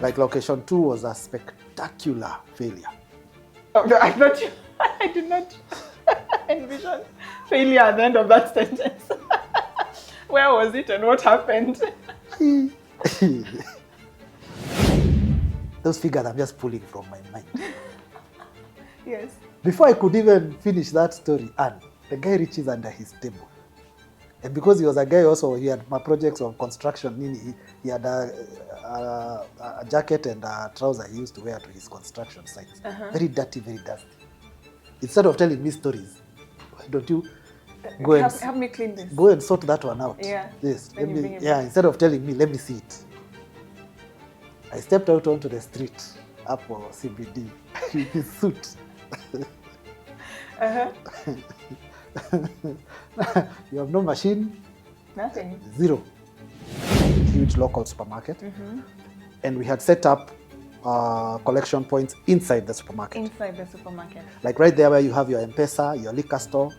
Like location 2 was a spectacular failure. Oh, no, I thought I did not envision failure at the end of that sentence. Where was it and what happened? Those figures I'm just pulling from my mind. Yes. Before I could even finish that story, and the guy reaches under his table. And because he was a guy also, he had my projects of construction. He had a jacket and a trouser he used to wear to his construction sites. Very dirty, very dusty. Instead of telling me stories, why don't you go and help me clean this? Go and sort that one out. Yeah. Yes. Instead of telling me, let me see it. I stepped out onto the street, up for CBD, in his suit. You have no machine? Nothing. Zero. Huge local supermarket. And we had set up collection points inside the supermarket. Inside the supermarket. Like right there where you have your M-Pesa, your liquor store.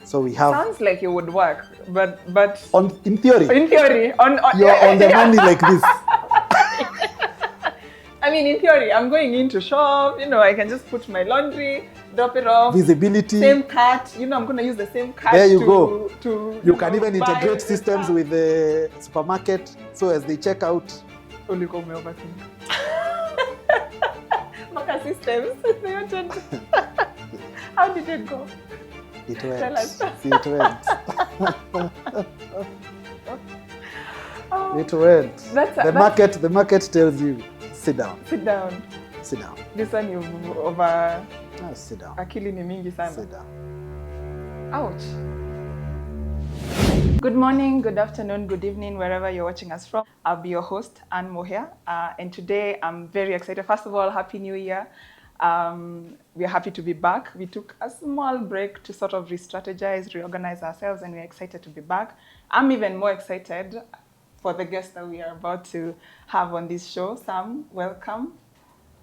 So we have... Sounds like it would work, but... In theory. In theory. You're on the money like this. I mean, in theory, I'm going in to shop, I can just put my laundry, drop it off. Visibility. Same cart, I'm going to use the same cart. There you go. You can even buy integrate systems with the supermarket, so as they check out. Only call me overcame. Maka systems. How did it go? It went. Tell us. See, it went. It went. The market tells you, sit down. Sit down. Sit down. This one you over. Sit down. Akili ni mingi sana. Sit down. Ouch. Good morning, good afternoon, good evening, wherever you're watching us from. I'll be your host, Muhia, and today I'm very excited. First of all, Happy New Year. We're happy to be back. We took a small break to sort of re-strategize, reorganize ourselves, and we're excited to be back. I'm even more excited for the guest that we are about to have on this show. Sam, welcome.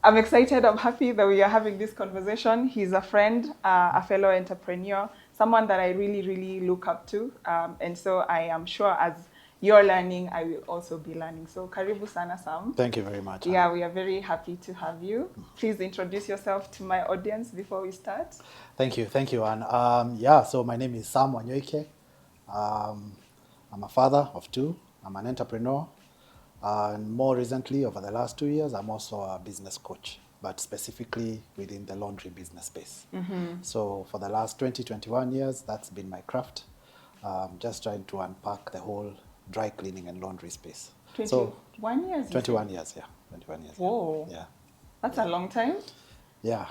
I'm excited, I'm happy that we are having this conversation. He's a friend, a fellow entrepreneur, someone that I really, really look up to. And so I am sure as you're learning, I will also be learning. So karibu sana, Sam. Thank you very much. Yeah, we are very happy to have you. Please introduce yourself to my audience before we start. Thank you, Anne. So my name is Sam Wanyoike. I'm a father of 2. I'm an entrepreneur. And more recently, over the last 2 years, I'm also a business coach, but specifically within the laundry business space. So for the last 21 years, that's been my craft. Just trying to unpack the whole dry cleaning and laundry space. 21 years? 21 years, yeah. 21 years. Whoa. Yeah. That's a long time. Yeah.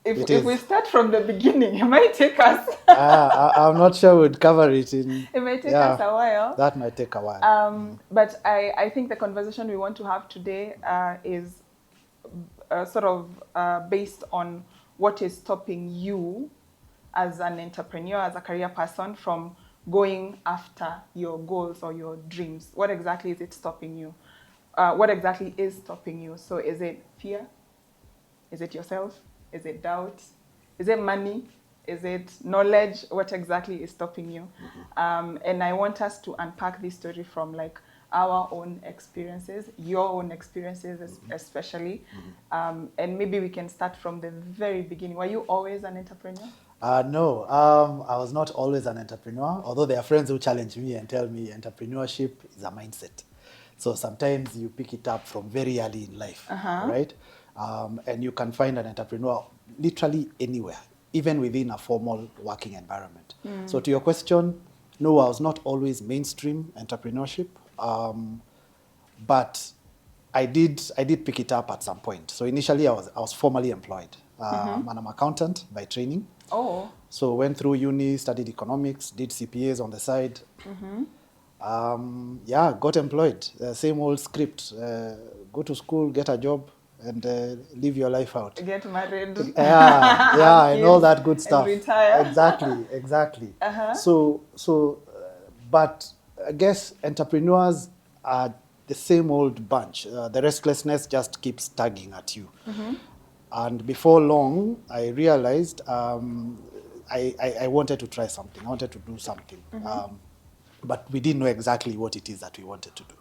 If we start from the beginning, it might take us. I'm not sure we'd cover it in... It might take us a while. That might take a while. But I think the conversation we want to have today is sort of based on what is stopping you as an entrepreneur, as a career person, from going after your goals or your dreams. What exactly is it stopping you? What exactly is stopping you? So is it fear? Is it yourself? Is it doubt? Is it money? Is it knowledge? What exactly is stopping you? And I want us to unpack this story from like our own experiences, your own experiences especially. And maybe we can start from the very beginning. Were you always an entrepreneur? No, I was not always an entrepreneur, although there are friends who challenge me and tell me entrepreneurship is a mindset. So sometimes you pick it up from very early in life, right? And you can find an entrepreneur literally anywhere, even within a formal working environment. So to your question, no, I was not always mainstream entrepreneurship, but I did pick it up at some point. So initially I was formally employed. I'm an accountant by training. Oh. So went through uni, studied economics, did CPAs on the side. Got employed. Same old script. Go to school, get a job, and live your life out. Get married. And all that good stuff. And retire. Exactly. But I guess entrepreneurs are the same old bunch. The restlessness just keeps tugging at you. And before long, I realized I wanted to try something. I wanted to do something. But we didn't know exactly what it is that we wanted to do.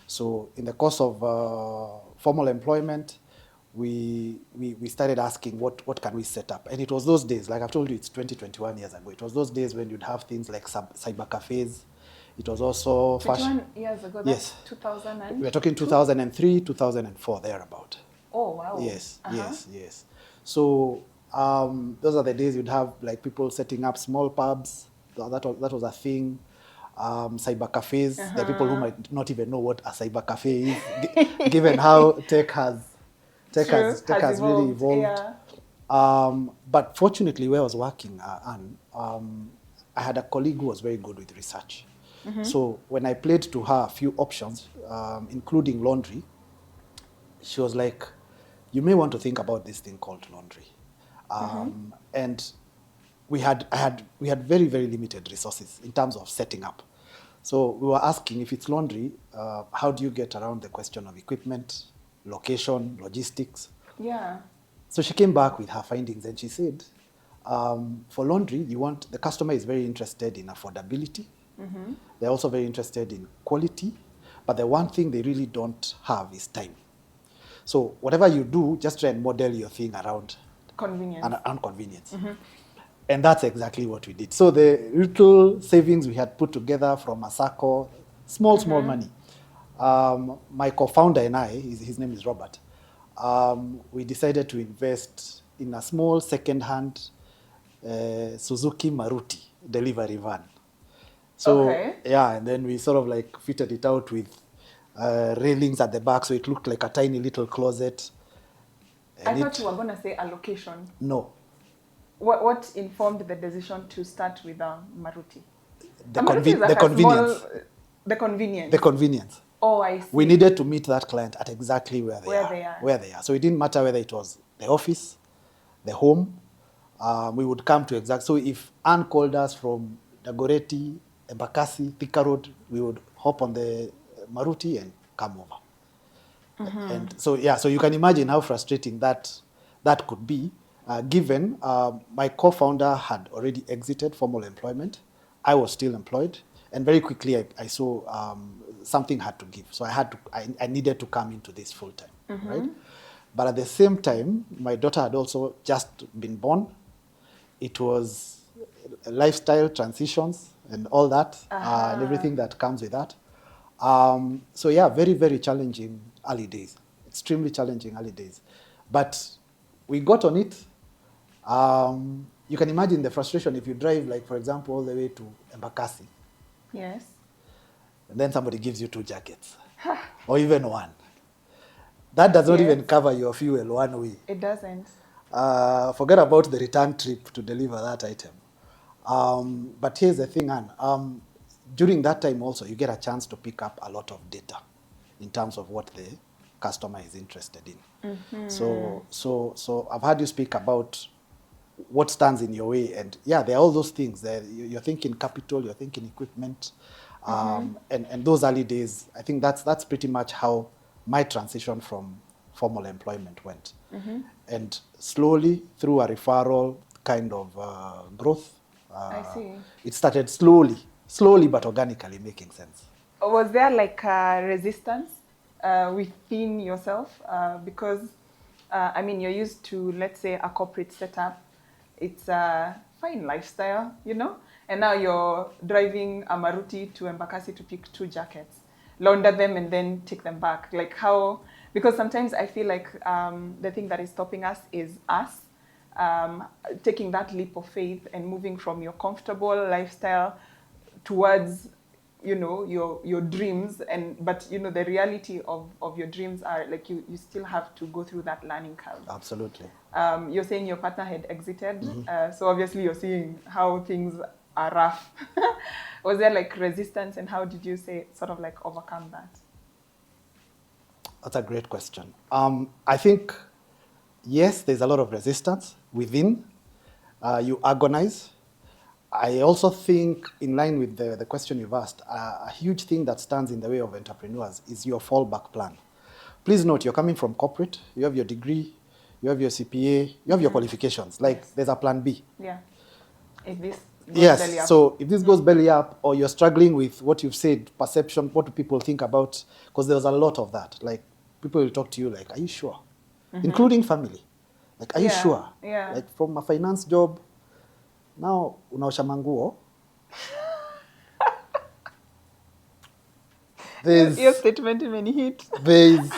So in the course of formal employment, we started asking what can we set up. And it was those days, like I've told you, it's 21 years ago. It was those days when you'd have things like cyber cafes. It was also 21 years ago, that's yes. 2000 We're talking 2003, 2004, thereabout. Oh, wow. Yes, yes. So those are the days you'd have like people setting up small pubs. That was a thing. Cyber cafes. There are people who might not even know what a cyber cafe is, given how tech has really evolved. Yeah. But fortunately, where I was working, I had a colleague who was very good with research. So when I played to her a few options, including laundry, she was like, you may want to think about this thing called laundry. And we had very, very limited resources in terms of setting up. So we were asking, if it's laundry, how do you get around the question of equipment, location, logistics? Yeah. So she came back with her findings and she said, for laundry, the customer is very interested in affordability. They're also very interested in quality, but the one thing they really don't have is time. So whatever you do, just try and model your thing around convenience. And that's exactly what we did. So the little savings we had put together from a SACCO, small money. My co-founder and I, his name is Robert, we decided to invest in a small second-hand Suzuki Maruti delivery van. So, yeah, and then we sort of like fitted it out with railings at the back, so it looked like a tiny little closet. I thought you were going to say a location. No. What informed the decision to start with Maruti? The convenience. The convenience. Oh, I see. We needed to meet that client at exactly where they are. So it didn't matter whether it was the office, the home. We would come to exact. So if Anne called us from Dagoretti, Embakasi, Thika Road, we would hop on the Maruti and come over. And so, yeah, so you can imagine how frustrating that could be, given my co-founder had already exited formal employment. I was still employed. And very quickly, I saw something had to give. So I needed to come into this full time, right? But at the same time, my daughter had also just been born. It was lifestyle transitions and all that, and everything that comes with that. So yeah, very, very challenging early days, extremely challenging early days. But we got on it. You can imagine the frustration if you drive, like, for example, all the way to Embakasi. Yes. And then somebody gives you 2 jackets, or even 1. That does not even cover your fuel one way. It doesn't. Forget about the return trip to deliver that item. But here's the thing, Anne. During that time also, you get a chance to pick up a lot of data in terms of what the customer is interested in. So I've heard you speak about what stands in your way, and yeah, there are all those things. You're thinking capital, you're thinking equipment, and those early days. I think that's pretty much how my transition from formal employment went, and slowly through a referral kind of growth. I see. It started slowly but organically making sense. Was there like a resistance within yourself? Because, I mean, you're used to, let's say, a corporate setup. It's a fine lifestyle, you know? And now you're driving a Maruti to Embakasi to pick 2 jackets, launder them, and then take them back. Like how, because sometimes I feel like the thing that is stopping us is us taking that leap of faith and moving from your comfortable lifestyle towards, you know, your dreams. But you know, the reality of your dreams are like you still have to go through that learning curve. Absolutely. You're saying your partner had exited, so obviously you're seeing how things are rough. Was there like resistance, and how did you sort of like overcome that? That's a great question. I think, yes, there's a lot of resistance within. You agonize. I also think, in line with the question you've asked, a huge thing that stands in the way of entrepreneurs is your fallback plan. Please note, you're coming from corporate, you have your degree, you have your CPA, you have your qualifications. Like, there's a plan B. Yeah. If this goes belly Yes, up. so if this goes belly up, or you're struggling with what you've said, perception, what do people think about, because there was a lot of that. Like, people will talk to you like, are you sure? Including family. Like, are you Yeah, sure? yeah. Like, from a finance job, now, unaosha manguo. Your There's, statement imenihit. there's,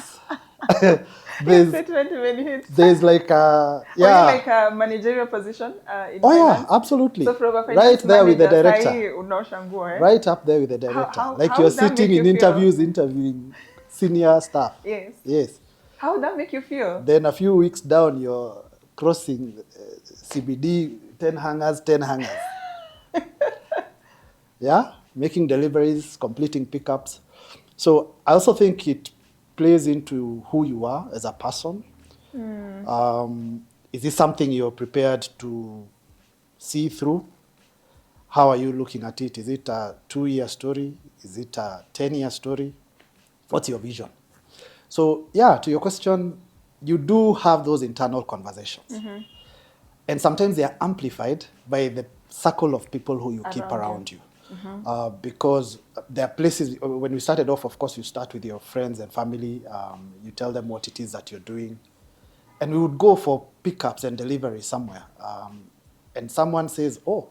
Your there's, statement imenihit. there's like a, Were you yeah. like a managerial position in Oh yeah, finance? absolutely. So from a Right finance there with the manager, director. sahi unaosha nguo, eh? Right up there with the director. Like, How you're would that sitting make in you feel? interviews, interviewing senior staff. Yes. Yes. How would that make you feel? Then a few weeks down, you're crossing CBD, 10 hangers, 10 hangers. Yeah, making deliveries, completing pickups. So I also think it plays into who you are as a person. Is this something you're prepared to see through? How are you looking at it? Is it a 2-year story? Is it a 10-year story? What's your vision? So yeah, to your question, you do have those internal conversations. And sometimes they are amplified by the circle of people who you keep around you. Because there are places, when we started off, of course, you start with your friends and family. You tell them what it is that you're doing. And we would go for pickups and deliveries somewhere. And someone says, oh,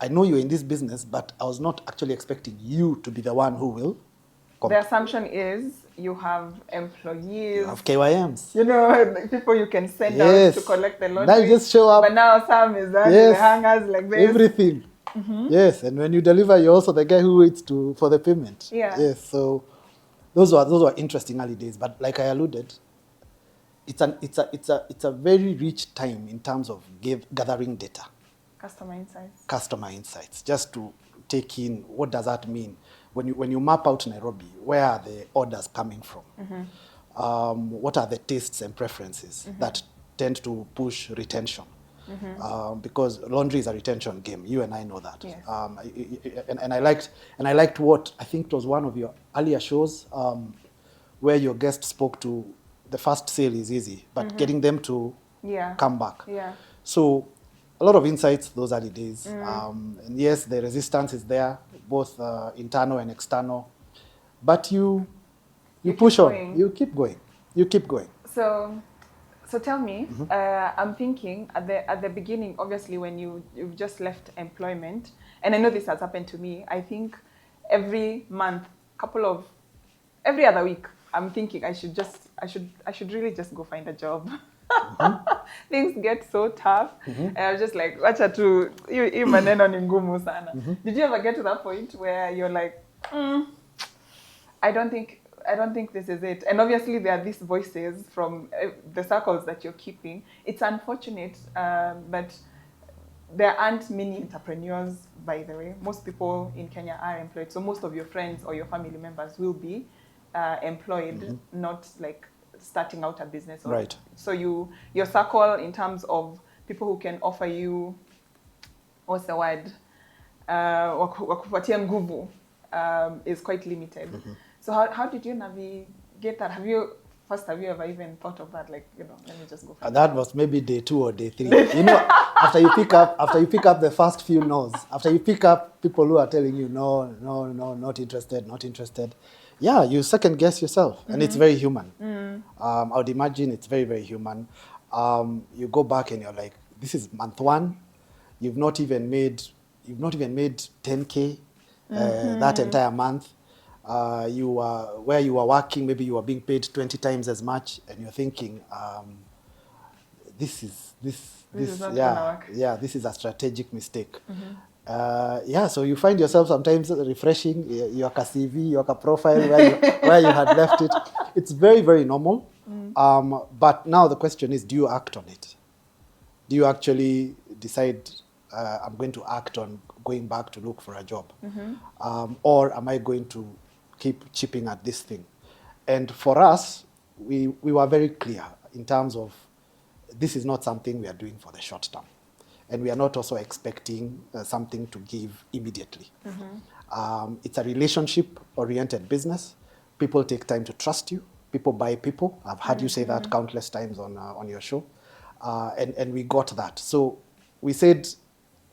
I know you're in this business, but I was not actually expecting you to be the one who will. The assumption is you have employees. You have KYMs. You know, like people you can send Yes. out to collect the laundry. Now you just show up. But now Sam is done Yes. with the hangers like this. Everything. Yes, and when you deliver, you're also the guy who waits for the payment. Yeah. Yes, so those were interesting early days. But like I alluded, it's a very rich time in terms of gathering data. Customer insights, just to take in what does that mean when you map out Nairobi. Where are the orders coming from? What are the tastes and preferences that tend to push retention? Because laundry is a retention game. You and I know that. Yes. And I liked what I think it was one of your earlier shows, where your guest spoke to the first sale is easy, but getting them to come back. Yeah. So a lot of insights those early days. And yes, the resistance is there, both internal and external. But you push on. You keep going. So tell me, I'm thinking at the beginning, obviously when you've just left employment, and I know this has happened to me. I think every month, every other week, I'm thinking I should really just go find a job. Things get so tough, and I was just like, wacha tu hii maneno ni ngumu sana. Did you ever get to that point where you're like, I don't think this is it? And obviously there are these voices from the circles that you're keeping. It's unfortunate, but there aren't many entrepreneurs, by the way. Most people in Kenya are employed. So most of your friends or your family members will be employed, not like starting out a business. Right. So your circle in terms of people who can offer you, what's the word? Wakupatia nguvu, is quite limited. So how did you navigate that? Have you ever even thought of that? Like, let me just go. That was maybe day 2 or day 3. After you pick up the first few no's, after you pick up people who are telling you no, not interested. Yeah, you second guess yourself, and it's very human. I would imagine it's very, very human. You go back and you're like, this is month 1. You've not even made 10K that entire month. Where you were working, maybe you were being paid 20 times as much, and you're thinking, this is not gonna work. Yeah, this is a strategic mistake. So you find yourself sometimes refreshing your CV, your profile where you had left it. It's very, very normal. But now the question is, do you act on it? Do you actually decide, I'm going to act on going back to look for a job? Or am I going to keep chipping at this thing? And for us, we were very clear in terms of, this is not something we are doing for the short term. And we are not also expecting something to give immediately. It's a relationship-oriented business. People take time to trust you. People buy people. I've heard you say that countless times on your show. And we got that. So we said,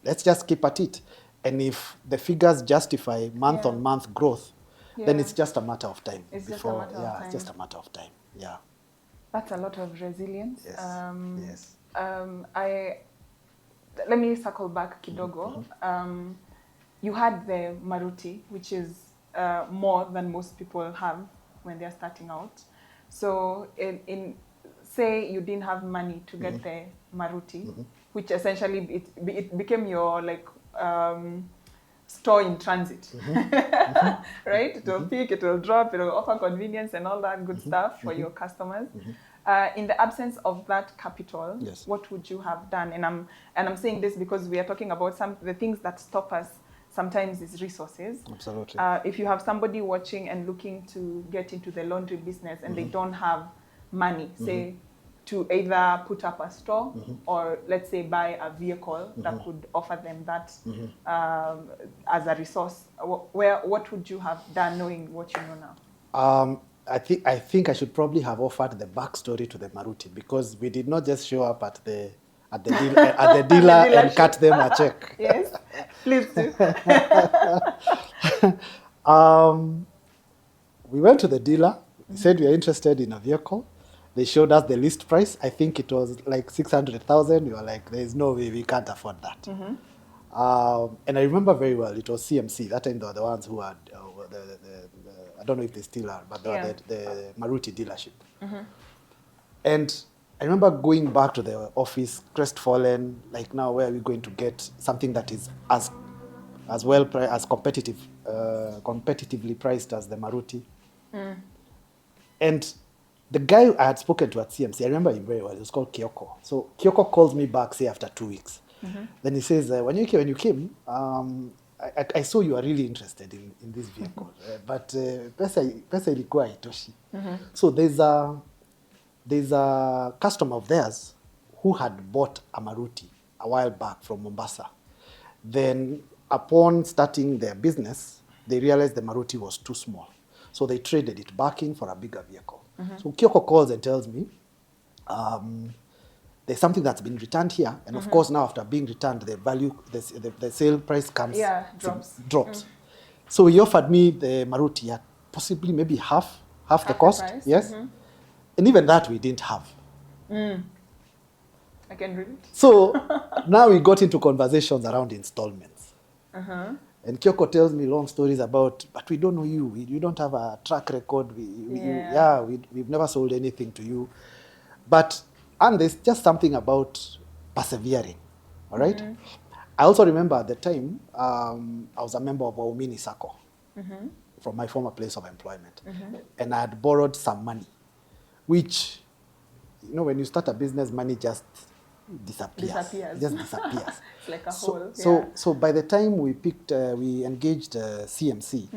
let's just keep at it. And if the figures justify month-on-month growth, then it's just a matter of time. It's just a matter of time. It's just a matter of time. Yeah. That's a lot of resilience. Yes. Let me circle back kidogo. You had the Maruti, which is more than most people have when they're starting out. So in say you didn't have money to get the Maruti, which essentially it became your like store in transit, right? It will pick, it will drop, it will offer convenience and all that good stuff for your customers. In the absence of that capital, what would you have done? And I'm saying this because we are talking about the things that stop us sometimes is resources. Absolutely. If you have somebody watching and looking to get into the laundry business and they don't have money, say, to either put up a store or let's say buy a vehicle that could offer them that as a resource, what would you have done knowing what you know now? I think I should probably have offered the backstory to the Maruti, because we did not just show up at the dealer and cut them a check. Yes, please do. We went to the dealer. He said we are interested in a vehicle. They showed us the list price. I think it was like 600,000. We were like, there is no way we can't afford that. And I remember very well, it was CMC. That time they were the ones who had, I don't know if they still are, but they were the Maruti dealership. And I remember going back to the office, crestfallen, like, now where are we going to get something that is as well as competitively priced as the Maruti? And the guy I had spoken to at CMC, I remember him very well. It was called Kyoko. So Kyoko calls me back, say, after 2 weeks. Then he says, when you came, I saw you are really interested in this vehicle, but pesa ilikuwa haitoshi. So there's a customer of theirs who had bought a Maruti a while back from Mombasa. Then upon starting their business, they realized the Maruti was too small. So they traded it back in for a bigger vehicle. So Kyoko calls and tells me, there's something that's been returned here. And of course, now after being returned, the value, the sale price comes, drops. So he offered me the Maruti at possibly maybe half the cost. Yes. And even that we didn't have. I can read it. So now we got into conversations around installments. And Kyoko tells me long stories about, but we don't know you. You don't have a track record. We've never sold anything to you. And there's just something about persevering, all right? I also remember at the time, I was a member of Waumini Sacco from my former place of employment. And I had borrowed some money, which, when you start a business, money just disappears. It just disappears. It's like a hole. So by the time we engaged CMC,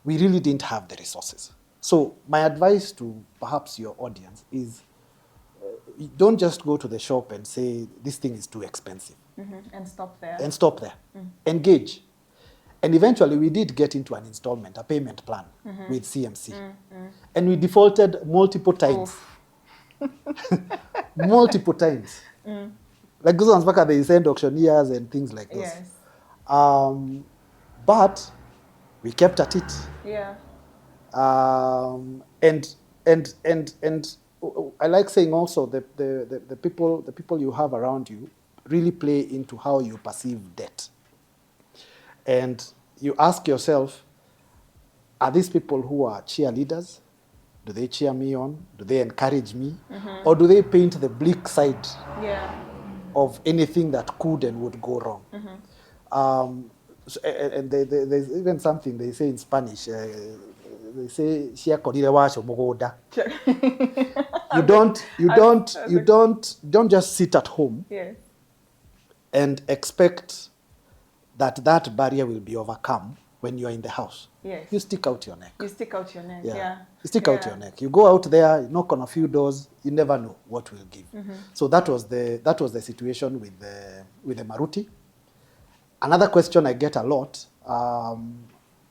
we really didn't have the resources. So my advice to perhaps your audience is, don't just go to the shop and say, this thing is too expensive. And stop there. Engage. And eventually we did get into an installment, a payment plan with CMC. And we defaulted multiple times. Multiple times. Like those ones back at the send auctioneers and things like those. Yes. But we kept at it. Yeah. And I like saying also that the people you have around you really play into how you perceive debt. And you ask yourself, are these people who are cheerleaders? Do they cheer me on? Do they encourage me? Or do they paint the bleak side of anything that could and would go wrong? And there's even something they say in Spanish. They say, you don't just sit at home and expect that barrier will be overcome when you are in the house. Yes. You stick out your neck. You stick out your neck, You stick out your neck. You go out there, you knock on a few doors, you never know what will give. So that was the situation with the Maruti. Another question I get a lot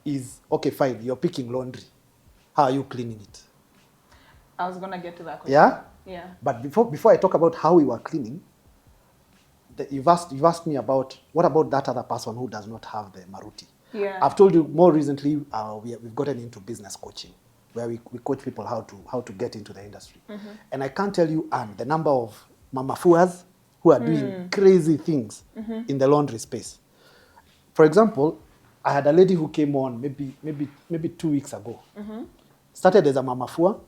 is, okay, fine, you're picking laundry. How are you cleaning it? I was going to get to that question. Yeah? Yeah. But before I talk about how we were cleaning, you've asked me about what about that other person who does not have the Maruti. Yeah. I've told you more recently we've gotten into business coaching, where we coach people how to get into the industry. And I can't tell you, Anne, the number of mamafuas who are doing crazy things in the laundry space. For example, I had a lady who came on maybe 2 weeks ago. Started as a mamafua.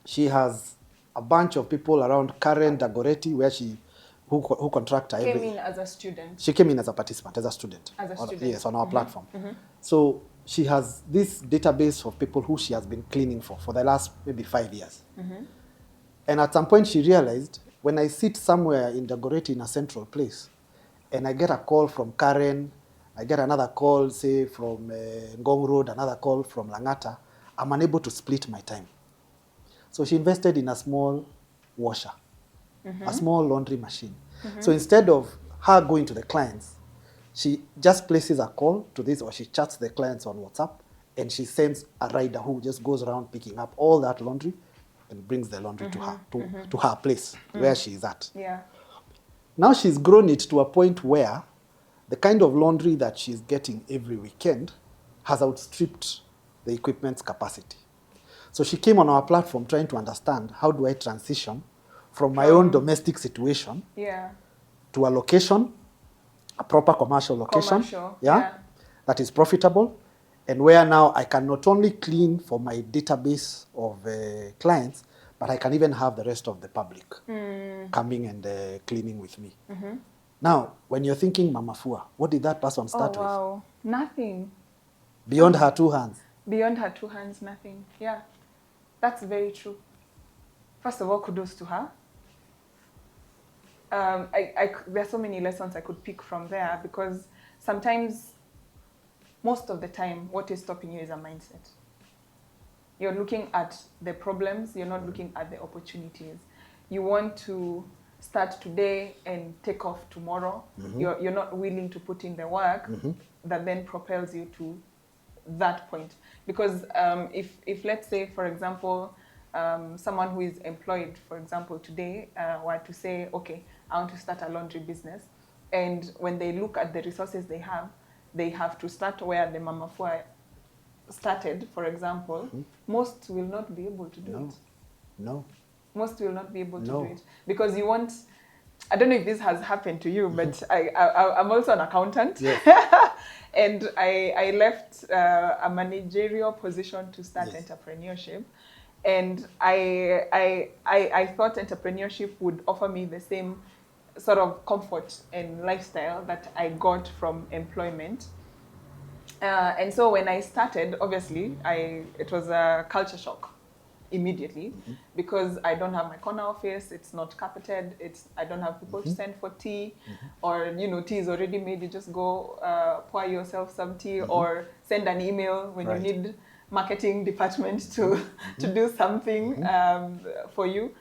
She has a bunch of people around Karen Dagoretti, where who contract her Came in as a student. She came in as a participant, as a student. As a student. Yes, on our platform. So she has this database of people who she has been cleaning for the last maybe 5 years. And at some point she realized, when I sit somewhere in Dagoretti in a central place, and I get a call from Karen, I get another call, say, from Ngong Road, another call from Langata, I'm unable to split my time. So she invested in a small washer, a small laundry machine. So instead of her going to the clients, she just places a call to this, or she chats the clients on WhatsApp, and she sends a rider who just goes around picking up all that laundry and brings the laundry to her, to her place where she is at. Yeah. Now she's grown it to a point where the kind of laundry that she's getting every weekend has outstripped the equipment's capacity. So she came on our platform trying to understand, how do I transition from my own domestic situation to a location, a proper commercial location, that is profitable, and where now I can not only clean for my database of clients, but I can even have the rest of the public coming and cleaning with me. Now, when you're thinking mamafua, what did that person start with? Wow, nothing. Beyond her 2 hands. Beyond her 2 hands, nothing. Yeah, that's very true. First of all, kudos to her. There are so many lessons I could pick from there, because sometimes, most of the time, what is stopping you is a mindset. You're looking at the problems, you're not looking at the opportunities. You want to start today and take off tomorrow. You're not willing to put in the work that then propels you to that point. Because if let's say, for example, someone who is employed, for example, today, were to say, okay, I want to start a laundry business. And when they look at the resources they have to start where the mamafua started, for example, most will not be able to do it. No. Most will not be able to do it. Because you want, I don't know if this has happened to you, but I'm also an accountant. Yes. And I left a managerial position to start entrepreneurship. And I thought entrepreneurship would offer me the same sort of comfort and lifestyle that I got from employment. And so when I started, obviously, it was a culture shock immediately, because I don't have my corner office, it's not carpeted, I don't have people to send for tea, or, tea is already made, you just go pour yourself some tea, or send an email when you need marketing department to do something for you.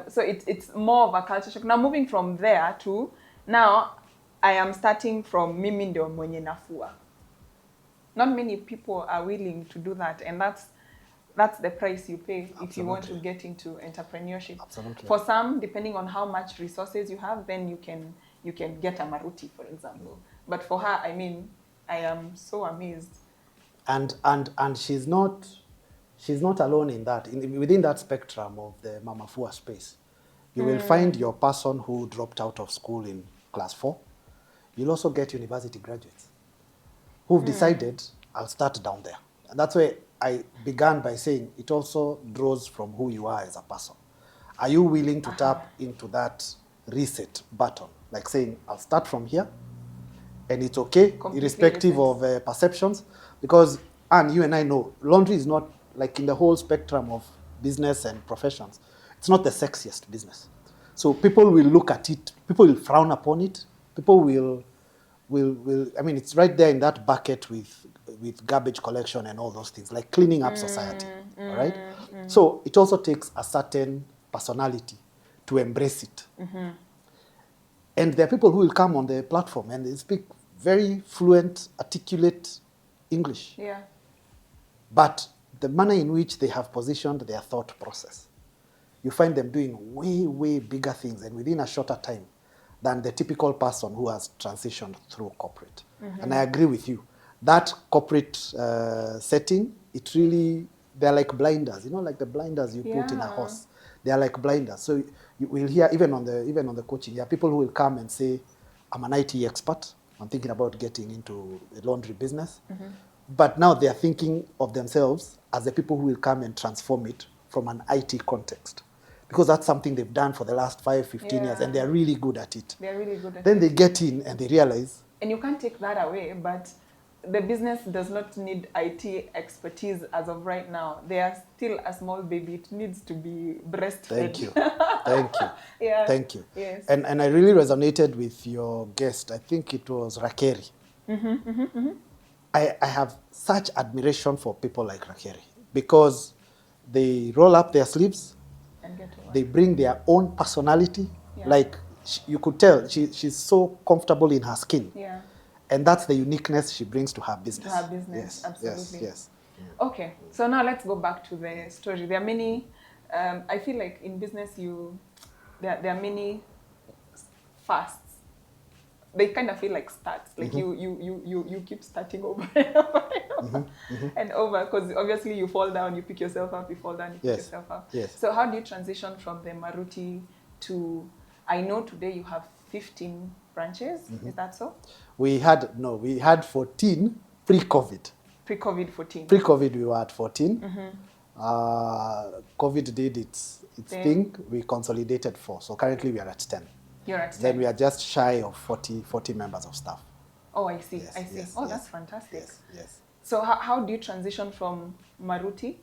So it's more of a culture shock. Now, moving from there to now, I am starting from mimi ndio mwenye nafua. Not many people are willing to do that, and that's the price you pay if you want to get into entrepreneurship. Absolutely. For some, depending on how much resources you have, then you can get a Maruti, for example. But for her, I mean, I am so amazed. And she's not alone in that. Within that spectrum of the mamafua space, you will find your person who dropped out of school in class 4. You'll also get university graduates who've decided, I'll start down there. And that's why I began by saying it also draws from who you are as a person. Are you willing to tap into that reset button? Like saying, I'll start from here, and it's okay, completely irrespective of perceptions. Because, Anne, you and I know, laundry is not, like in the whole spectrum of business and professions, it's not the sexiest business. So people will look at it, people will frown upon it, people will I mean, it's right there in that bucket with garbage collection and all those things, like cleaning up society, all right? So it also takes a certain personality to embrace it. And there are people who will come on the platform and they speak very fluent, articulate English. Yeah. But the manner in which they have positioned their thought process, you find them doing way, way bigger things, and within a shorter time, than the typical person who has transitioned through corporate. And I agree with you. That corporate setting, it really, they're like blinders, like the blinders you put in a Yeah. horse. They are like blinders. So you will hear, even on the coaching, there are people who will come and say, I'm an IT expert. I'm thinking about getting into the laundry business. But now they are thinking of themselves as the people who will come and transform it from an IT context. Because that's something they've done for the last 5, 15 years, and they're really good at it. They're really good at Then it. they get in and they realize, And you can't take that away, but the business does not need IT expertise as of right now. They are still a small baby. It needs to be breastfed. thank you, thank you, Yeah. thank you. Yes. And I really resonated with your guest. I think it was Rakeri. I have such admiration for people like Rakeri because they roll up their sleeves, And get to work. they bring their own personality. Yeah. Like you could tell, she's so comfortable in her skin. Yeah. And that's the uniqueness she brings to her business. To her business, Yes, absolutely. yes. Okay, so now let's go back to the story. There are many, I feel like in business there are many fasts. They kind of feel like starts, like you keep starting over and over and over, and over, because obviously you fall down, you pick yourself up, you fall down, you pick yourself up. Yes. So how do you transition from the Maruti to, I know today you have 15 branches, is that so? We had 14 pre-COVID. Pre-COVID 14. Pre-COVID we were at 14. COVID did its thing. We consolidated 4. So currently we are at 10. You're at 10. Then we are just shy of 40 members of staff. Oh, I see. Yes, I see. yes, Oh, yes. that's fantastic. Yes. So how do you transition from Maruti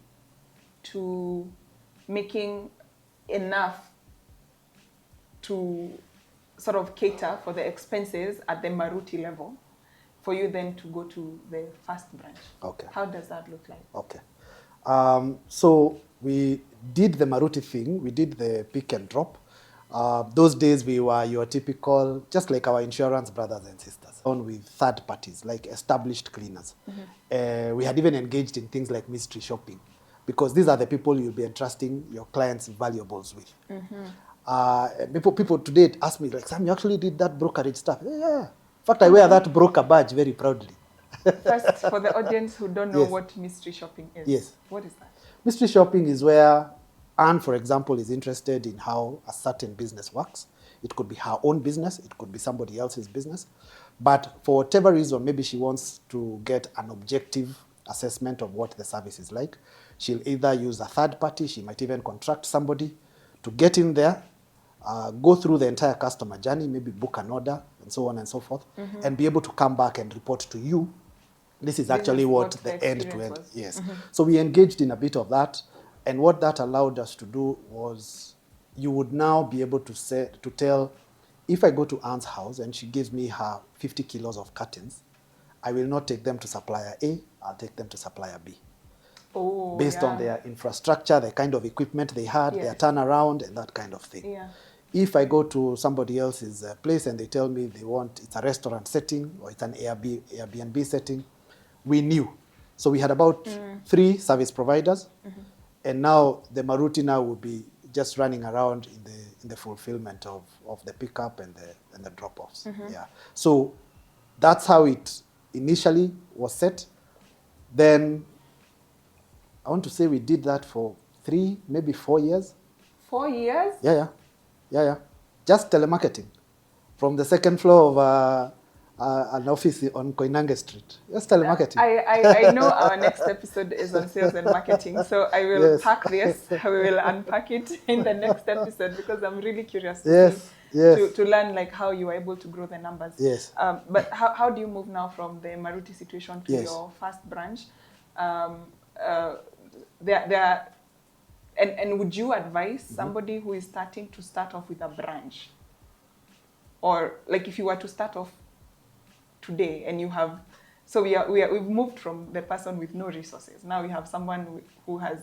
to making enough to sort of cater for the expenses at the Maruti level for you then to go to the first branch? Okay. How does that look like? Okay. So we did the Maruti thing. We did the pick and drop. Those days we were your typical, just like our insurance brothers and sisters, on with third parties, like established cleaners. We had even engaged in things like mystery shopping, because these are the people you'll be entrusting your clients' valuables with. People today ask me, like, Sam, you actually did that brokerage stuff? Yeah. In fact, I wear that broker badge very proudly. First, for the audience who don't know Yes. what mystery shopping is, Yes. what is that? Mystery shopping is where Anne, for example, is interested in how a certain business works. It could be her own business, it could be somebody else's business. But for whatever reason, maybe she wants to get an objective assessment of what the service is like. She'll either use a third party, she might even contract somebody to get in there, go through the entire customer journey, maybe book an order, and so on and so forth, and be able to come back and report to you. This is actually what the end-to-end was. Yes. So we engaged in a bit of that, and what that allowed us to do was, you would now be able to tell, if I go to Anne's house and she gives me her 50 kilos of curtains, I will not take them to supplier A, I'll take them to supplier B. Oh, Based on their infrastructure, the kind of equipment they had, their turnaround, and that kind of thing. Yeah. If I go to somebody else's place and they tell me it's a restaurant setting or it's an Airbnb setting, we knew. So we had about 3 service providers, and now the Maruti now will be just running around in the fulfillment of the pickup and the drop-offs. Yeah. So that's how it initially was set. Then I want to say we did that for 3, maybe 4 years. 4 years? Yeah. Just telemarketing from the second floor of an office on Koinange Street. Just telemarketing. I know our next episode is on sales and marketing, so I will pack this. We will unpack it in the next episode, because I'm really curious to learn like how you were able to grow the numbers. Yes. But how do you move now from the Maruti situation to your first branch? And would you advise somebody who is starting to start off with a branch? Or like if you were to start off today and you have, so we've moved from the person with no resources. Now we have someone who has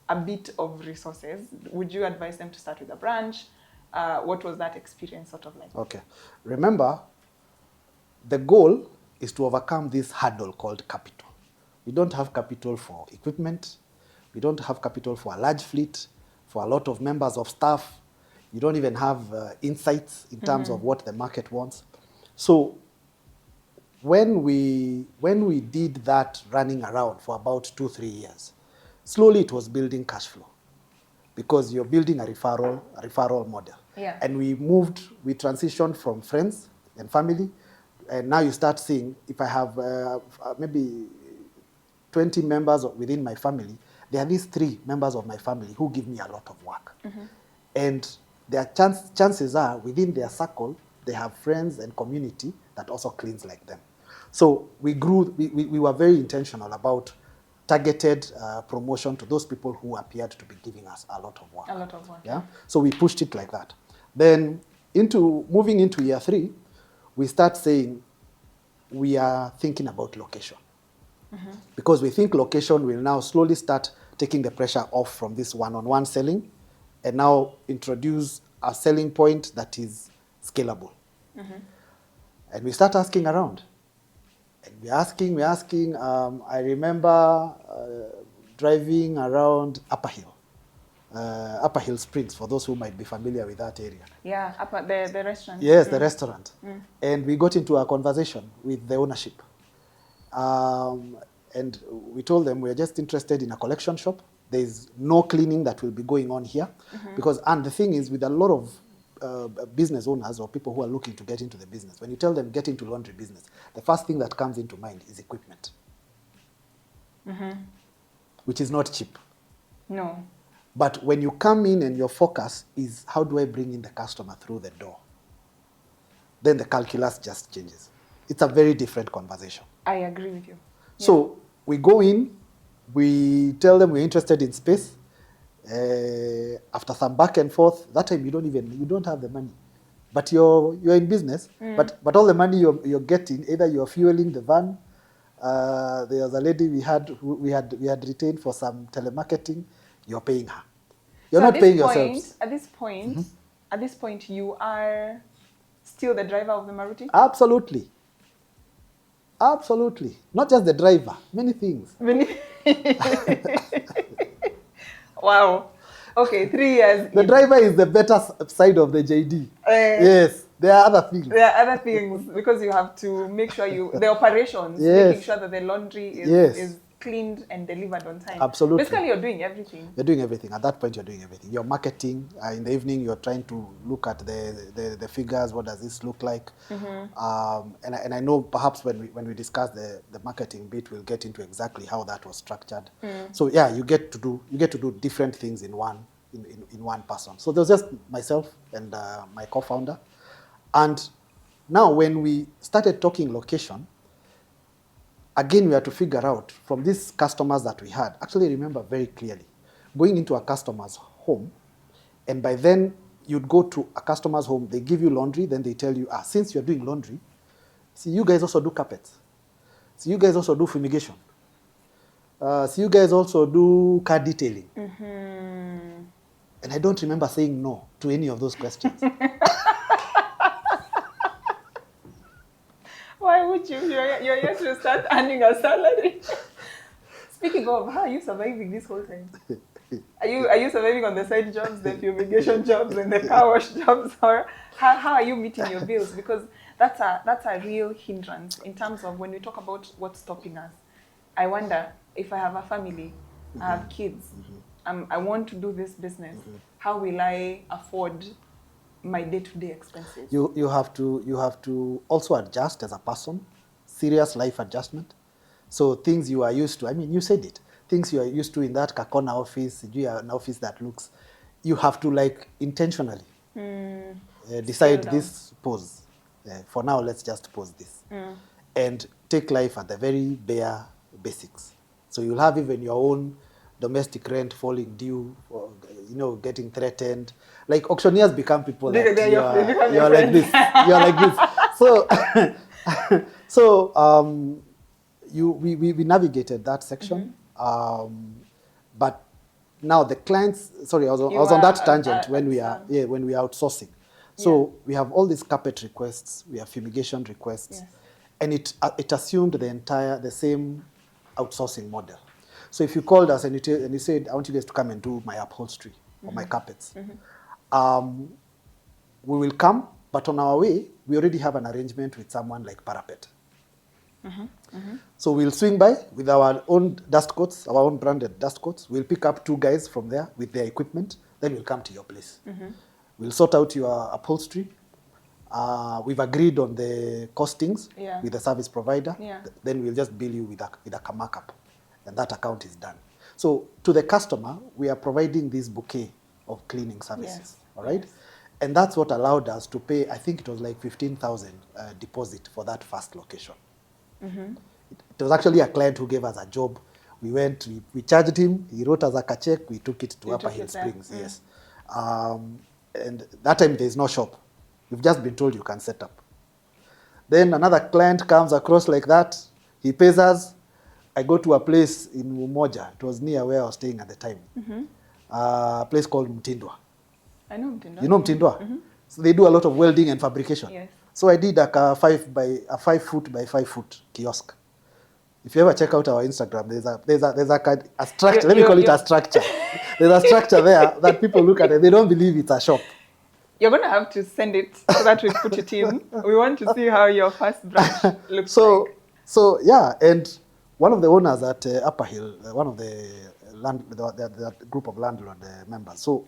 a bit of resources. Would you advise them to start with a branch? What was that experience sort of like? Okay. Remember, the goal is to overcome this hurdle called capital. We don't have capital for equipment. We don't have capital for a large fleet, for a lot of members of staff. You don't even have insights in terms of what the market wants. So when we did that running around for about 2-3 years, slowly it was building cash flow, because you're building a referral model. Yeah. And we transitioned from friends and family, and now you start seeing, if I have maybe 20 members within my family, there are these 3 members of my family who give me a lot of work. And their chances are, within their circle, they have friends and community that also cleans like them. So we were very intentional about targeted promotion to those people who appeared to be giving us a lot of work. A lot of work. Yeah. So we pushed it like that. Then moving into year 3, we start saying we are thinking about location. Because we think location will now slowly start taking the pressure off from this one-on-one selling, and now introduce a selling point that is scalable. And we start asking around. And we're asking. I remember driving around Upper Hill Springs, for those who might be familiar with that area. Yeah, the restaurant. Yes, the restaurant. And we got into a conversation with the ownership. And we told them we're just interested in a collection shop. There's no cleaning that will be going on here. Because, and the thing is, with a lot of business owners or people who are looking to get into the business, when you tell them get into laundry business, the first thing that comes into mind is equipment. Which is not cheap. No. But when you come in and your focus is, how do I bring in the customer through the door? Then the calculus just changes. It's a very different conversation. I agree with you. Yeah. So we go in, we tell them we're interested in space. After some back and forth, that time you don't have the money, but you're in business. But all the money you're getting, either you're fueling the van. There was a lady we had retained for some telemarketing. You're paying her. You're not paying yourselves. At this point, you are still the driver of the Maruti? Absolutely. Not just the driver, many things. Wow. Okay, 3 years. The driver is the better side of the JD. Yes, there are other things. There are other things, because you have to make sure the operations, making sure that the laundry is cleaned and delivered on time. Absolutely. Basically, you're doing everything. You're doing everything. At that point, you're doing everything. You're marketing. In the evening, you're trying to look at the figures. What does this look like? And I know perhaps when we discuss the marketing bit, we'll get into exactly how that was structured. So yeah, you get to do different things in one person. So there was just myself and my co-founder. And now when we started talking location, again, we had to figure out from these customers that we had, actually remember very clearly, going into a customer's home, and by then you'd go to a customer's home, they give you laundry, then they tell you, since you're doing laundry, see, you guys also do carpets. See, you guys also do fumigation. See, you guys also do car detailing. And I don't remember saying no to any of those questions. Why would you? You're yet to start earning a salary. Speaking of, how are you surviving this whole time? Are you surviving on the side jobs, the fumigation jobs, and the car wash jobs, or how are you meeting your bills? Because that's a real hindrance in terms of when we talk about what's stopping us. I wonder if I have a family, I have kids, I want to do this business. How will I afford my day-to-day expenses? You have to also adjust as a person, serious life adjustment. So things you are used to, I mean, you said it, things you are used to in that Kakona office, an office that looks, you have to like intentionally decide this pause. For now, let's just pause this. And take life at the very bare basics. So you'll have even your own domestic rent falling due, or, getting threatened. Like auctioneers become people that you're like this. You're like this. So we navigated that section. But now the clients, sorry, I was on that tangent when we are outsourcing. So we have all these carpet requests, we have fumigation requests, and it assumed the same outsourcing model. So if you called us and you said, I want you guys to come and do my upholstery or my carpets, We will come, but on our way, we already have an arrangement with someone like Parapet. So we'll swing by with our own dust coats, our own branded dust coats. We'll pick up 2 guys from there with their equipment. Then we'll come to your place. We'll sort out your upholstery. We've agreed on the costings with the service provider. Then we'll just bill you with a markup, and that account is done. So to the customer, we are providing this bouquet of cleaning services. All right, and that's what allowed us to pay. I think it was like 15,000 deposit for that first location. It was actually a client who gave us a job. We went, we charged him, he wrote us a check, we took it to Upper Hill Springs, yes. And that time there's no shop. We've just been told you can set up. Then another client comes across like that, he pays us. I go to a place in Umoja, it was near where I was staying at the time, a place called Mtindwa. I know Mtindwa. You know Mtindwa? So they do a lot of welding and fabrication. Yes. So I did like a 5 foot by 5 foot kiosk. If you ever check out our Instagram, there's a structure. Let me call it a structure. There's a structure there that people look at it, they don't believe it's a shop. You're going to have to send it so that we put it in. We want to see how your first branch looks like. So yeah, and one of the owners at Upper Hill, one of the group of landlord members, so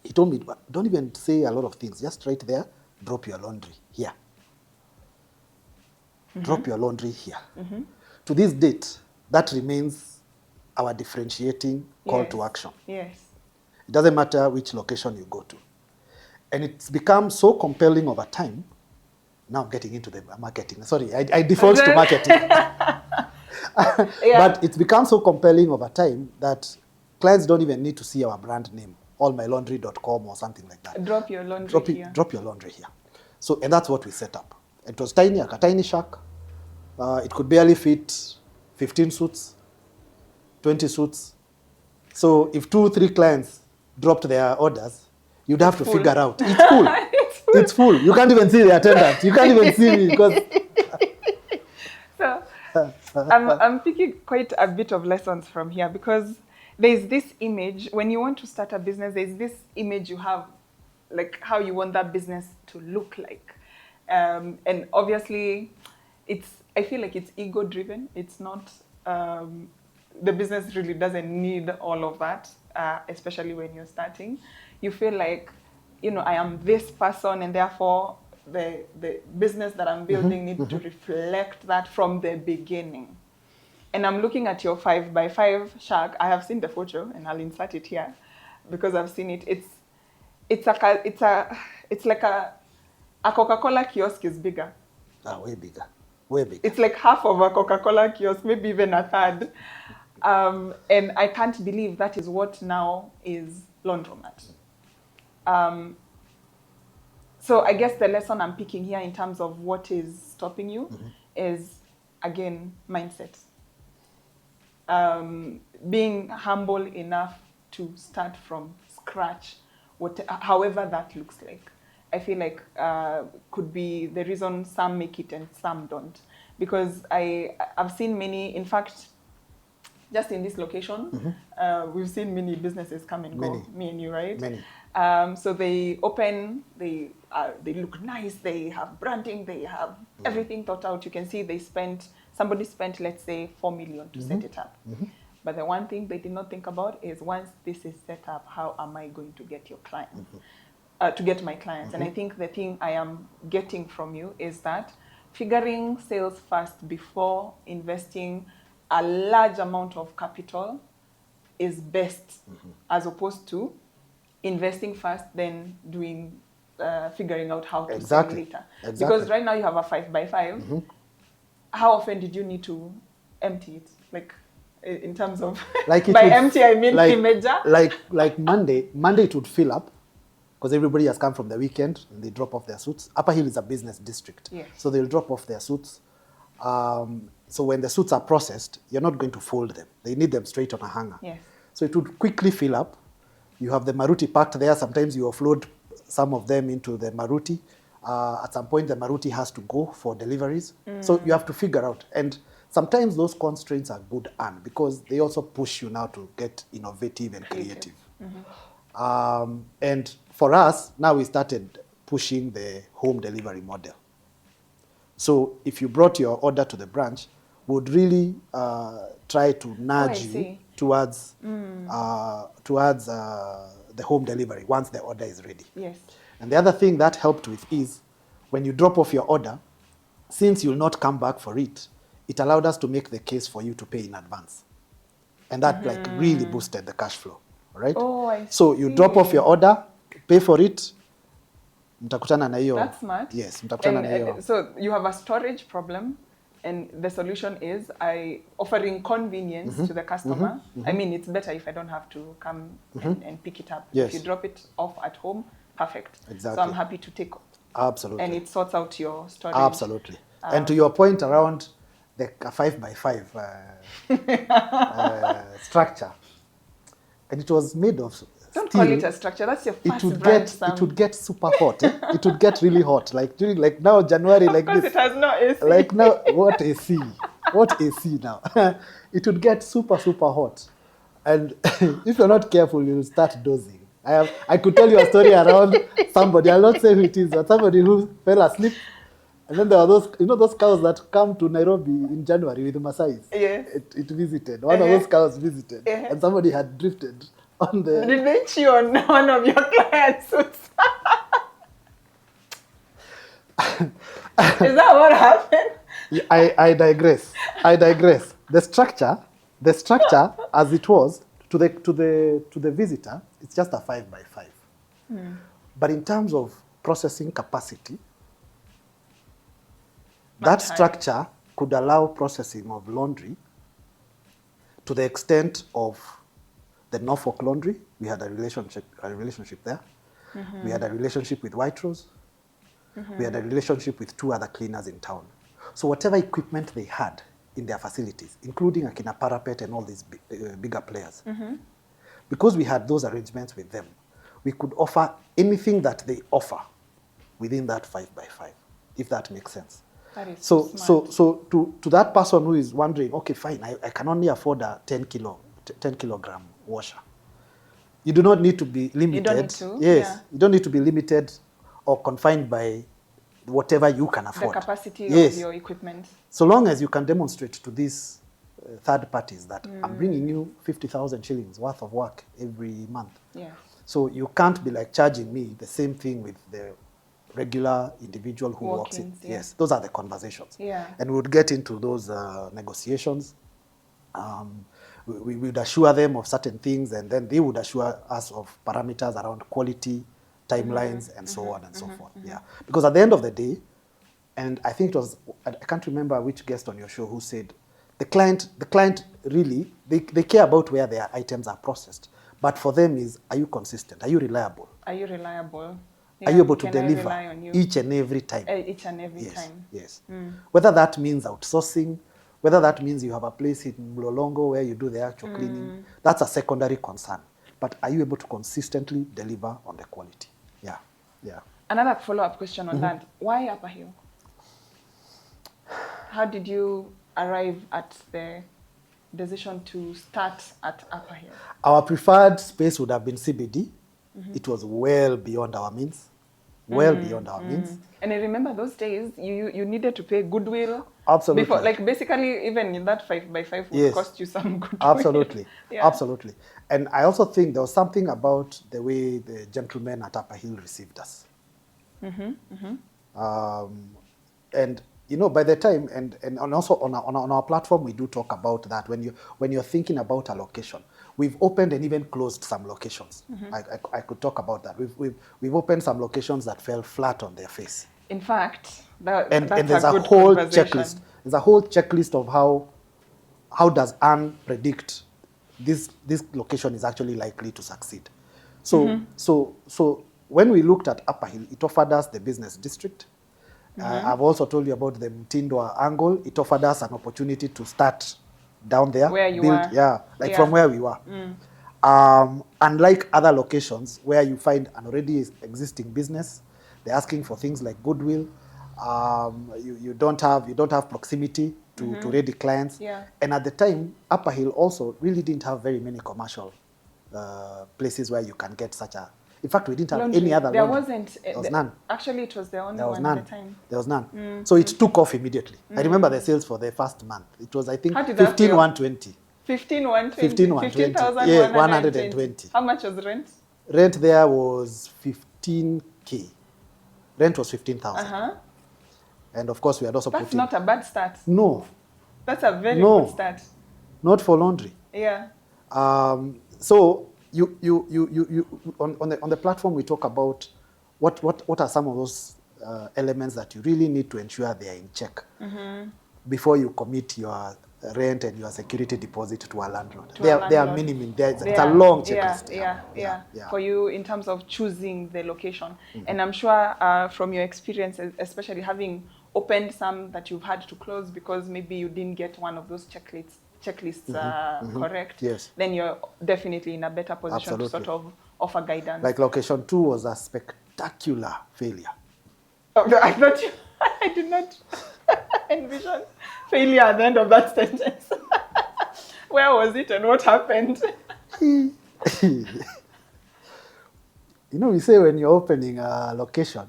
he told me, don't even say a lot of things, just right there, drop your laundry here. Drop your laundry here. To this date, that remains our differentiating call to action. Yes. It doesn't matter which location you go to. And it's become so compelling over time. Now I'm getting into the marketing. Sorry, I default to marketing. But it's become so compelling over time that clients don't even need to see our brand name, allmylaundry.com or something like that. Drop your laundry here. Drop your laundry here. So, and that's what we set up. It was tiny, like a tiny shack. It could barely fit 15 suits, 20 suits. So if 2-3 clients dropped their orders, you'd have to figure out. It's full. It's full. You can't even see the attendant. You can't even see me because... So I'm picking quite a bit of lessons from here because there's this image, when you want to start a business, there's this image you have, like how you want that business to look like. And obviously, I feel like it's ego driven. It's not, the business really doesn't need all of that, especially when you're starting. You feel like, you know, I am this person and therefore the business that I'm building needs to reflect that from the beginning. And I'm looking at your 5x5 shack. I have seen the photo and I'll insert it here because I've seen it. It's like a Coca-Cola kiosk is bigger. Way bigger. Way bigger. It's like half of a Coca-Cola kiosk, maybe even a third. And I can't believe that is what now is laundromat. So I guess the lesson I'm picking here in terms of what is stopping you is, again, mindset. Being humble enough to start from scratch, however that looks like. I feel like could be the reason some make it and some don't. Because I've seen many, in fact, just in this location, we've seen many businesses come and go, me and you, right? Many. So they open, they look nice, they have branding, they have everything thought out. You can see somebody spent, let's say, 4 million to set it up. But the one thing they did not think about is once this is set up, how am I going to get your clients? To get my clients. And I think the thing I am getting from you is that figuring sales first before investing a large amount of capital is best, as opposed to investing first, then figuring out how to sell later. Because right now you have a 5x5. How often did you need to empty it? Like in terms of, empty I mean major. Like Monday it would fill up because everybody has come from the weekend and they drop off their suits. Upper Hill is a business district. Yes. So they'll drop off their suits. So when the suits are processed, you're not going to fold them. They need them straight on a hanger. Yes. So it would quickly fill up. You have the Maruti parked there. Sometimes you offload some of them into the Maruti. At some point, the Maruti has to go for deliveries. So you have to figure out. And sometimes those constraints are good because they also push you now to get innovative and creative. And for us, now we started pushing the home delivery model. So if you brought your order to the branch, would really try to nudge you see. towards the home delivery once the order is ready. Yes. And the other thing that helped with is when you drop off your order, since you'll not come back for it, it allowed us to make the case for you to pay in advance. And that like really boosted the cash flow, right? Oh, I So you drop off your order, pay for it, mtakutana na hiyo. That's smart. Yes, mtakutana na hiyo. So you have a storage problem, and the solution is offering convenience to the customer. I mean, it's better if I don't have to come and pick it up. Yes. If you drop it off at home, perfect. Exactly. So I'm happy to take. Absolutely. And it sorts out your storage. Absolutely. And to your point around the 5x5 structure, and it was made of Don't steel. call it a structure. That's your first branch, Sam. It would get super hot. It would get really hot. Like during like now January of like course this. It has no AC. Like now what AC? What AC now? It would get super hot. And if you're not careful, you'll start dozing. I could tell you a story around somebody, I'll not say who it is, but somebody who fell asleep. And then there were those, those cows that come to Nairobi in January with the Maasais. Yes. It visited. One of those cows visited. And somebody had drifted on the... Did they chew on one of your clients' suits? Is that what happened? I digress. The structure as it was to the visitor, it's just a 5x5. But in terms of processing capacity, that structure could allow processing of laundry to the extent of the Norfolk Laundry. We had a relationship there. We had a relationship with White Rose. We had a relationship with 2 other cleaners in town. So whatever equipment they had in their facilities, including Akina Parapet and all these bigger players, because we had those arrangements with them, we could offer anything that they offer within that 5x5, if that makes sense. That is So to that person who is wondering, okay, fine, I can only afford a 10 kilogram washer. You do not need to be limited. You don't need to. Yes, Yeah. you don't need to be limited or confined by whatever you can afford. The capacity of your equipment. So long as you can demonstrate to these third parties that I'm bringing you 50,000 shillings worth of work every month. Yeah. So you can't be like charging me the same thing with the regular individual who walks in. Walk-ins, yeah. Yes, those are the conversations. Yeah. And we would get into those negotiations. We would assure them of certain things, and then they would assure us of parameters around quality, timelines, and so on and so forth. Yeah, because at the end of the day, and I think it was, I can't remember which guest on your show who said, the client really, they care about where their items are processed. But for them is, are you consistent? Are you reliable? Are you reliable? Are you able to Can I deliver rely on you? each and every time? Each and every time. Yes. Whether that means outsourcing, whether that means you have a place in Mlolongo where you do the actual cleaning, that's a secondary concern. But are you able to consistently deliver on the quality? Yeah. Another follow-up question on that. Why Upper Hill? How did you arrive at the decision to start at Upper Hill? Our preferred space would have been CBD. It was well beyond our means. Beyond our means. And I remember those days, you needed to pay goodwill. Absolutely. Before, like basically, even in that 5x5 would cost you some goodwill. Absolutely. Yeah. Absolutely. And I also think there was something about the way the gentlemen at Upper Hill received us. And by the time, and also on our platform, we do talk about that. When you're thinking about a location, we've opened and even closed some locations. I could talk about that. We've opened some locations that fell flat on their face. In fact, that's there's a a good whole conversation. checklist. There's a whole checklist of how does Anne predict this location is actually likely to succeed. So when we looked at Upper Hill, it offered us the business district. I've also told you about the Mtindwa angle. It offered us an opportunity to start down there. Where you were. Yeah, from where we were. Unlike other locations where you find an already existing business, they're asking for things like goodwill. You don't have proximity to ready clients. Yeah. And at the time, Upper Hill also really didn't have very many commercial places where you can get such a. In fact, we didn't have Laundry. any other There laundry. wasn't. There was none. Actually, it was the only There was one none. at the time. There was none. So it took off immediately. I remember the sales for the first month. It was, I think, How did that 15,120. 15,120. 15,120. Yeah, 120. How much was rent? Rent there was 15K. Rent was 15,000. And of course, we had also That's put in. not a bad start. No. That's a very No. good start. Not for laundry. Yeah. So you on the platform we talk about what are some of those elements that you really need to ensure they are in check before you commit your rent and your security deposit to a landlord. They are minimum. It's a long checklist. Yeah. For you in terms of choosing the location. And I'm sure from your experience, especially having opened some that you've had to close because maybe you didn't get one of those checklists correct, yes, then you're definitely in a better position to sort of offer guidance. Like location 2 was a spectacular failure. Oh, I thought I did not envision failure at the end of that sentence. Where was it and what happened? You know, we say when you're opening a location,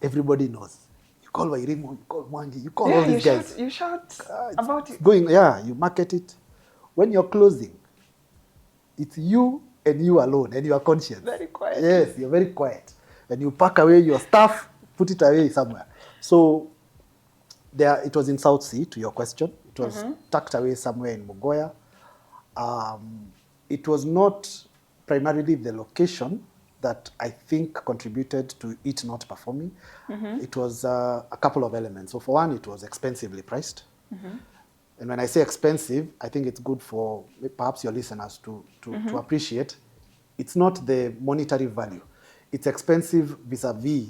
everybody knows. You call Wairimo, you call Mwangi, you call all these guys. You shout about it. You market it. When you're closing, it's you and you alone and your conscience. Very quiet. Yes, you're very quiet. And you pack away your stuff, put it away somewhere. So it was in South Sea, to your question. It was tucked away somewhere in Mugoya. It was not primarily the location that I think contributed to it not performing. It was a couple of elements. So for one, it was expensively priced. And when I say expensive, I think it's good for perhaps your listeners to appreciate. It's not the monetary value. It's expensive vis-a-vis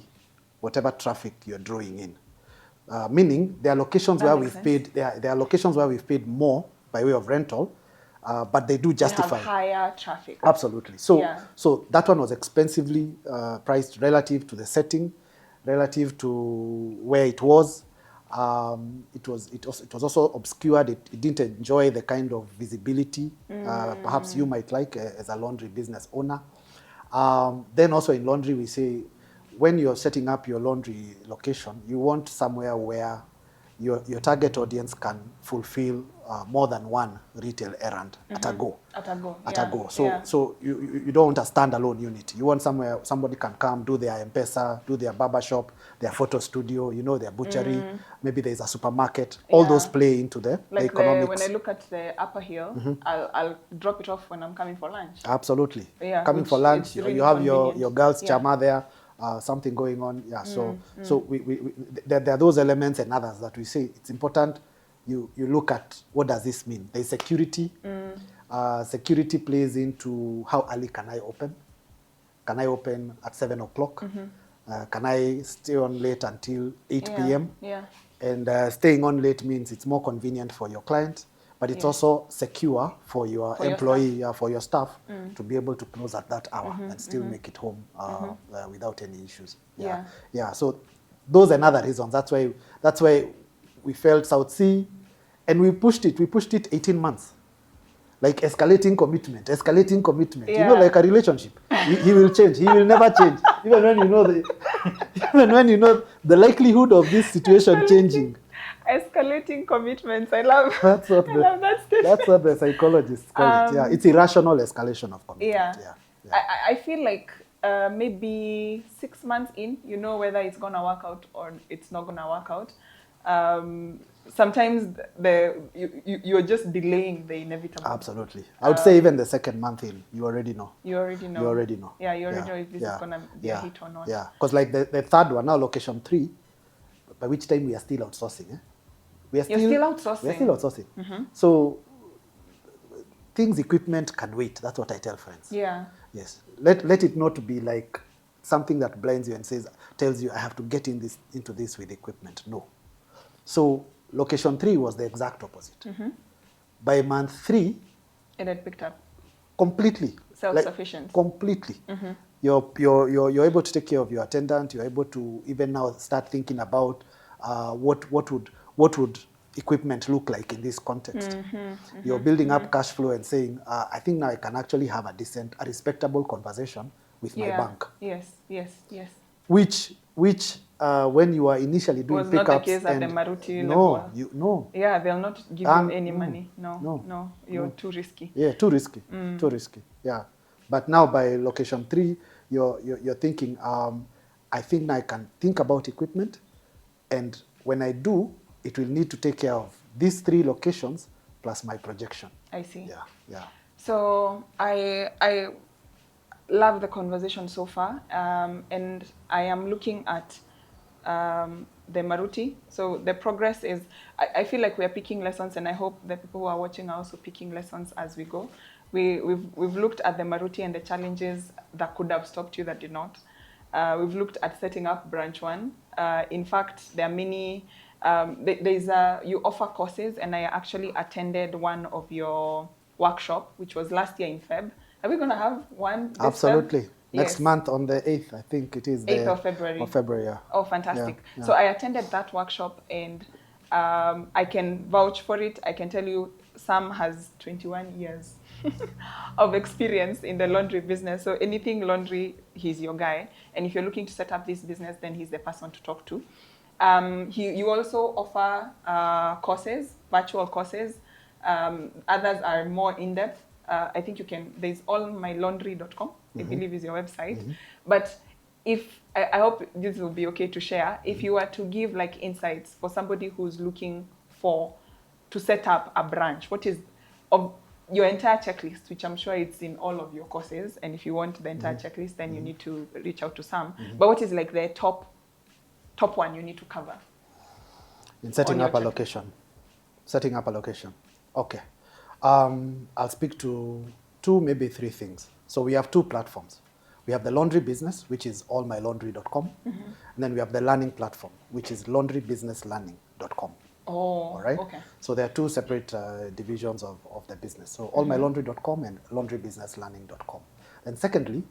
whatever traffic you're drawing in. Meaning there are locations where we've paid. There are locations where we've paid more by way of rental, but they do justify. They have higher traffic. Absolutely. So that one was expensively priced relative to the setting, relative to where it was. It was also obscured. It didn't enjoy the kind of visibility perhaps you might like as a laundry business owner. Then also in laundry, we say when you're setting up your laundry location, you want somewhere where your target audience can fulfill more than one retail errand at a go. At a go. So you don't want a standalone unit. You want somewhere somebody can come, do their M-Pesa, do their barber shop, their photo studio, their butchery. Maybe there's a supermarket. All those play into the economics. When I look at the upper hill, I'll drop it off when I'm coming for lunch. Absolutely. Yeah, coming for lunch, really you have your convenient. girls' chama there. Something going on, So there are those elements and others that we say it's important. You look at what does this mean. There's security. Security plays into how early can I open? Can I open at 7 o'clock? Can I stay on late until 8 p.m.? Yeah. And staying on late means it's more convenient for your client, but it's also secure for your employee, for your staff, to be able to close at that hour and still make it home without any issues. So those are another reasons. That's why we felt South Sea, and we pushed it 18 months. Like escalating commitment. Yeah. Like a relationship. He will change. He will never change. Even when you know the likelihood of this situation changing. Escalating commitments. I love that statement. That's what the psychologists call it. Yeah, it's irrational escalation of commitment. I feel like maybe 6 months in, you know whether it's gonna work out or it's not gonna work out. Sometimes you're just delaying the inevitable. Absolutely. I would say even the second month in, you already know. You already know. Yeah, you already know if this is gonna be a hit or not. Yeah, because like the third one, now location 3, by which time we are still outsourcing. You're still outsourcing. We are still outsourcing. So equipment can wait. That's what I tell friends. Yeah. Yes. Let it not be like something that blinds you and tells you I have to get into this with equipment. No. So location 3 was the exact opposite. By month 3, it had picked up. Completely. Self-sufficient. Completely. You're able to take care of your attendant. You're able to even now start thinking about what would equipment look like in this context? You're building up cash flow and saying, I think now I can actually have a respectable conversation with my bank. Yes, yes, yes. Which when you are initially doing was pickups, not the case at the Maruti level. No. Yeah, they'll not give you any money. No, you're too risky. Yeah, too risky, too risky. Yeah, but now by location 3, you're thinking, I think now I can think about equipment, and when I do, it will need to take care of these 3 locations plus my projection. I see. Yeah, yeah. So I love the conversation so far, and I am looking at the Maruti. So the progress is, I feel like we are picking lessons, and I hope the people who are watching are also picking lessons as we go. We've looked at the Maruti and the challenges that could have stopped you that did not. We've looked at setting up branch 1. In fact, there are many, you offer courses, and I actually attended one of your workshop, which was last year in Feb. Are we going to have one this Absolutely. Feb? Next month on the 8th, I think it is. 8th of February. Of February, yeah. Oh, fantastic. Yeah, yeah. So I attended that workshop, and I can vouch for it. I can tell you Sam has 21 years of experience in the laundry business. So anything laundry, he's your guy. And if you're looking to set up this business, then he's the person to talk to. You also offer courses, virtual courses. Others are more in-depth. I think you can, there's allmylaundry.com, I believe is your website. But if, I hope this will be okay to share, if you were to give like insights for somebody who's looking to set up a branch, what is of your entire checklist, which I'm sure it's in all of your courses, and if you want the entire checklist, then you need to reach out to Sam. But what is like the top one you need to cover? In setting up a location. Setting up a location. Okay. I'll speak to 2, maybe 3 things. So we have 2 platforms. We have the laundry business, which is allmylaundry.com. And then we have the learning platform, which is laundrybusinesslearning.com. Oh, all right. Okay. So there are 2 separate divisions of the business. So allmylaundry.com and laundrybusinesslearning.com. And secondly,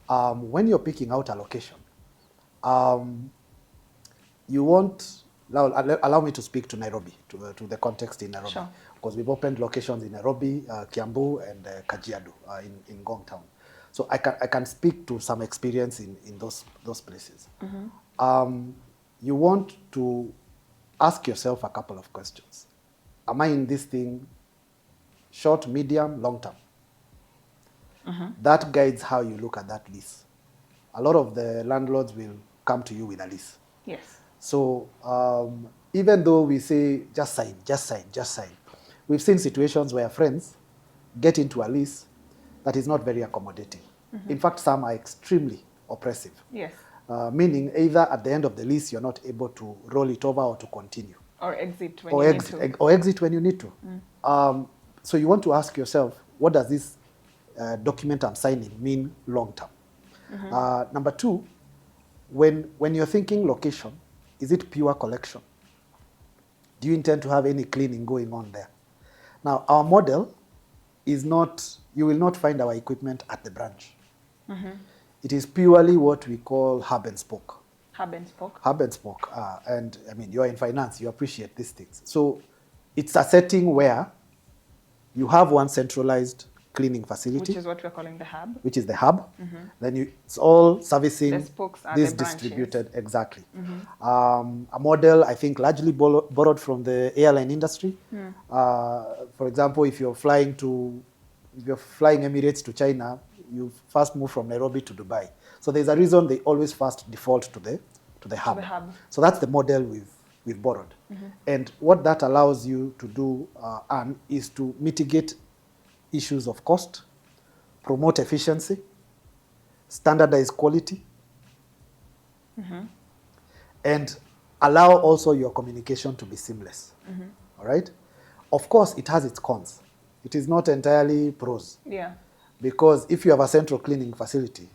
when you're picking out a location, you want, allow me to speak to Nairobi, to the context in Nairobi. Sure. Because we've opened locations in Nairobi, Kiambu, and Kajiado in Ngong Town. So I can speak to some experience in those places. You want to ask yourself a couple of questions. Am I in this thing short, medium, long term? That guides how you look at that lease. A lot of the landlords will come to you with a lease. Yes. So even though we say just sign, just sign, just sign, we've seen situations where friends get into a lease that is not very accommodating. In fact, some are extremely oppressive. Yes. Meaning either at the end of the lease, you're not able to roll it over or to continue. Or exit when you need to. Or exit when you need to. So you want to ask yourself, what does this document I'm signing mean long term? Number 2, when you're thinking location, is it pure collection? Do you intend to have any cleaning going on there? Now, our model is not, you will not find our equipment at the branch. It is purely what we call hub and spoke. Hub and spoke? Hub and spoke. And I mean, you're in finance, you appreciate these things. So it's a setting where you have one centralized cleaning facility. Which is what we're calling the hub. Which is the hub. Then it's all servicing the spokes are this the branches. distributed, exactly. A model, I think, largely borrowed from the airline industry. For example, if you're flying Emirates to China, you first move from Nairobi to Dubai. So there's a reason they always first default to the hub. So that's the model we've borrowed. And what that allows you to do, Anne, is to mitigate issues of cost, promote efficiency, standardize quality, and allow also your communication to be seamless. All right? Of course, it has its cons. It is not entirely pros. Yeah. Because if you have a central cleaning facility,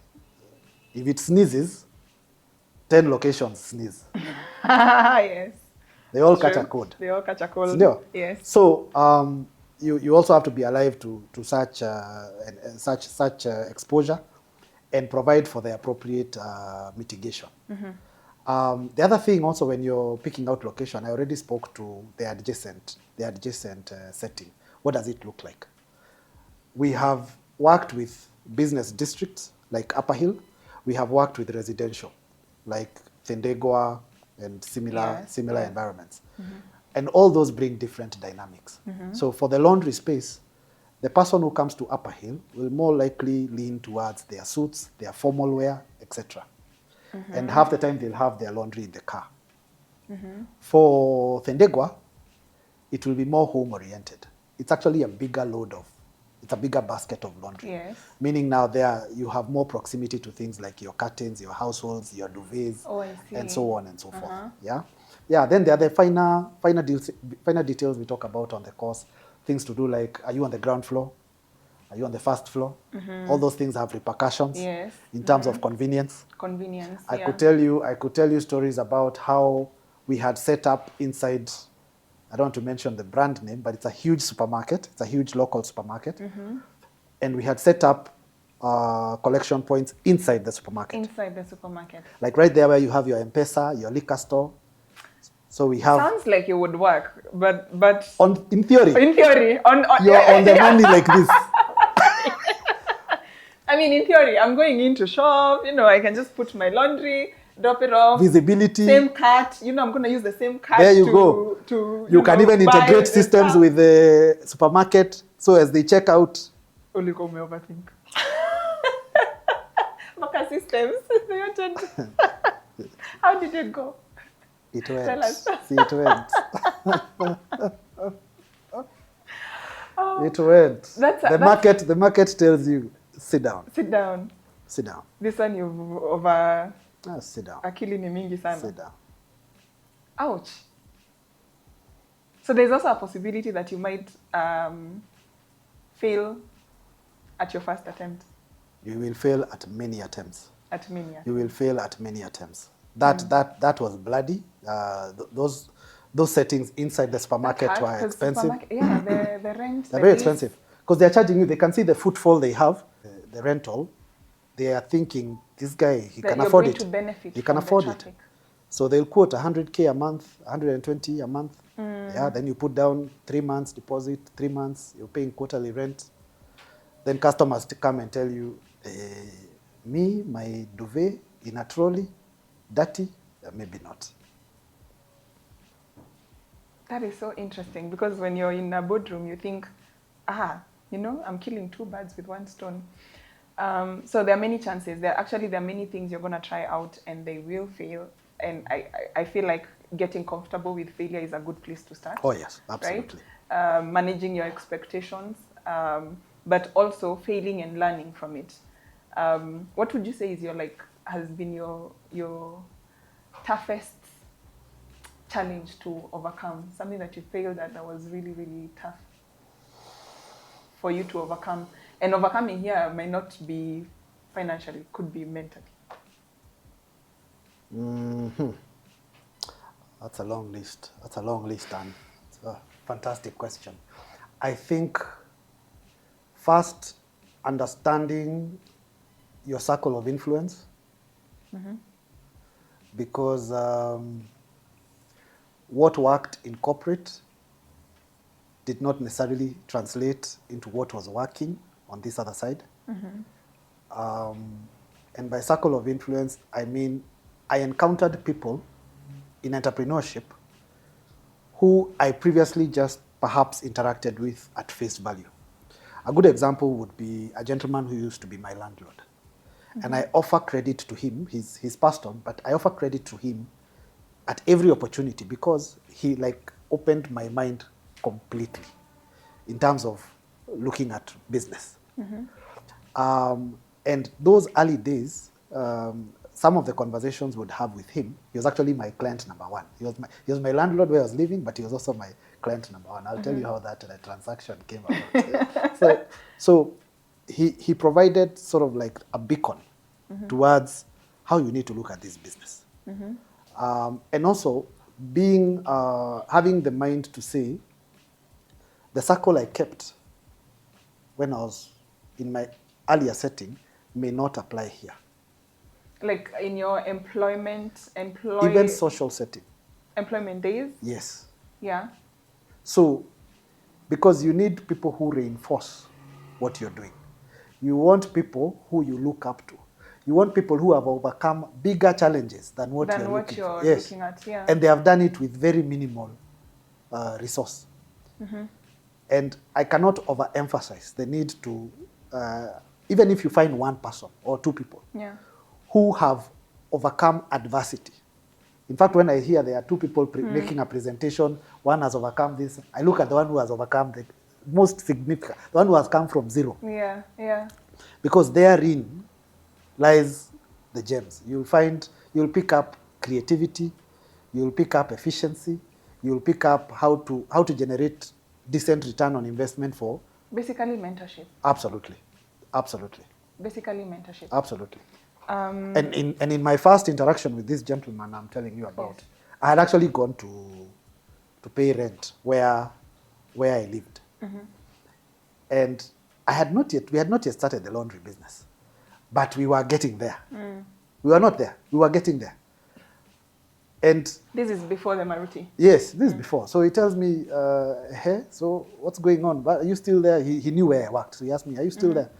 if it sneezes, 10 locations sneeze. Yes. They all catch a cold. They all catch a cold. No. Yes. So you also have to be alive to such exposure and provide for the appropriate mitigation. The other thing also, when you're picking out location, I already spoke to the adjacent setting. What does it look like? We have worked with business districts like Upper Hill. We have worked with residential, like Thendegwa and similar Yes, similar yes. environments. And all those bring different dynamics. So for the laundry space, the person who comes to Upper Hill will more likely lean towards their suits, their formal wear, etc. And half the time they'll have their laundry in the car. For Thendegwa, it will be more home-oriented. It's actually a bigger it's a bigger basket of laundry. Yes. Meaning now there you have more proximity to things like your curtains, your households, your duvets, Oh, I see. and so on and so forth. Yeah, yeah. Then there are the finer details we talk about on the course. Things to do like, are you on the ground floor? Are you on the first floor? All those things have repercussions Yes. in terms of convenience. Convenience. I Yeah. could tell you stories about how we had set up inside, I don't want to mention the brand name, but it's a huge supermarket. It's a huge local supermarket. And we had set up collection points inside the supermarket. Inside the supermarket. Like right there where you have your M-Pesa, your liquor store. So we have, Sounds like it would work, but in theory, you're on the money like this. I mean, in theory, I'm going in to shop. I can just put my laundry, drop it off. Visibility. Same cart. I'm going to use the same cart. There you go. You can even integrate systems with the supermarket, so as they check out. Only go me overthink. Maka systems. How did it go? It went. Tell us. See, it went. It went. The market tells you, sit down. Sit down. Sit down. This one you've over. Sit down. Akili ni mingi sana. Sit down. Ouch. So there's also a possibility that you might fail at your first attempt. You will fail at many attempts. At many attempts. You will fail at many attempts. That was bloody. Those settings inside the supermarket were expensive. The rent. They're very expensive because they're charging you. They can see the footfall they have, the rental. They are thinking, this guy, he can afford it. He can afford it. So they'll quote 100K a month, 120 a month. Yeah, then you put down 3 months deposit, 3 months, you're paying quarterly rent. Then customers come and tell you, me, my duvet in a trolley, dirty, maybe not. That is so interesting because when you're in a boardroom, you think, I'm killing 2 birds with 1 stone. So there are many chances. There are many things you're going to try out and they will fail. And I feel like getting comfortable with failure is a good place to start. Oh, yes, absolutely. Right? Managing your expectations, but also failing and learning from it. What would you say is has been your toughest challenge to overcome? Something that you failed at that was really, really tough for you to overcome. And overcoming here might not be financially, could be mentally. That's a long list. And it's a fantastic question. I think first, understanding your circle of influence. Because what worked in corporate did not necessarily translate into what was working on this other side. And by circle of influence, I mean I encountered people in entrepreneurship who I previously just perhaps interacted with at face value. A good example would be a gentleman who used to be my landlord. And I offer credit to him. He's passed on, but I offer credit to him at every opportunity because he opened my mind completely in terms of looking at business. And those early days, some of the conversations would have with him. He was actually my client number 1. He was my landlord where I was living, but he was also my client number 1. I'll tell you how that transaction came about. So he provided sort of like a beacon towards how you need to look at this business. And also having the mind to say, the circle I kept when I was in my earlier setting may not apply here. Like in your employment social setting. employment days? Yes. Yeah. So, because you need people who reinforce what you're doing. You want people who you look up to. You want people who have overcome bigger challenges than what you're looking for. Yes. Looking at, yeah. And they have done it with very minimal resource. And I cannot overemphasize the need to, even if you find one person or two people Yeah. who have overcome adversity. In fact, when I hear there are two people making a presentation, one has overcome this, I look at the one who has overcome the most significant, the one who has come from zero. Yeah, yeah. Because therein lies the gems. You'll pick up creativity, you'll pick up efficiency, you'll pick up how to generate decent return on investment for. Basically mentorship. Absolutely. Absolutely. Basically mentorship. Absolutely. And in my first interaction with this gentleman I'm telling you about, yes, I had actually gone to pay rent where I lived. And we had not yet started the laundry business, but we were getting there. We were not there, we were getting there. And this is before the Maruti? Yes, this is before. So he tells me, hey, so what's going on? Are you still there? He knew where I worked, so he asked me, are you still there?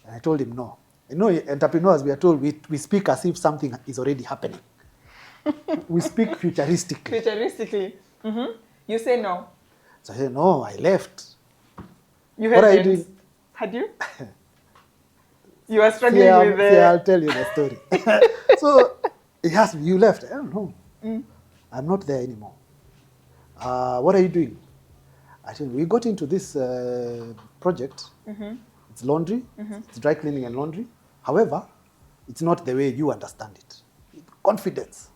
And I told him no. You know, entrepreneurs, we are told we speak as if something is already happening. We speak futuristically. Futuristically. You say no. So I said, no, I left. You what had are you doing? Had you? You were struggling with the... Yeah, I'll tell you the story. So he asked me, you left? I don't know. I'm not there anymore. What are you doing? I said, we got into this project. It's laundry. It's dry cleaning and laundry. However, it's not the way you understand it. Confidence.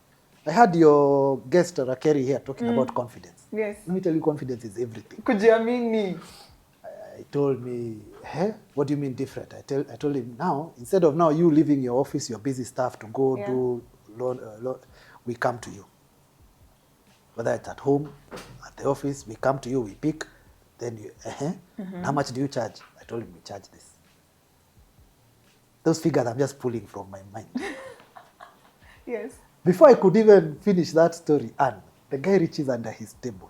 I had your guest Rakeri here talking about confidence. Yes. Let me tell you, confidence is everything. Could you mean me? He told me, hey, what do you mean different? I told him, now, instead of now you leaving your office, your busy staff to go do we come to you. Whether it's at home, at the office, we come to you, we pick, then you, how much do you charge? I told him, we charge this. Those figures I'm just pulling from my mind. Yes. Before I could even finish that story, the guy reaches under his table.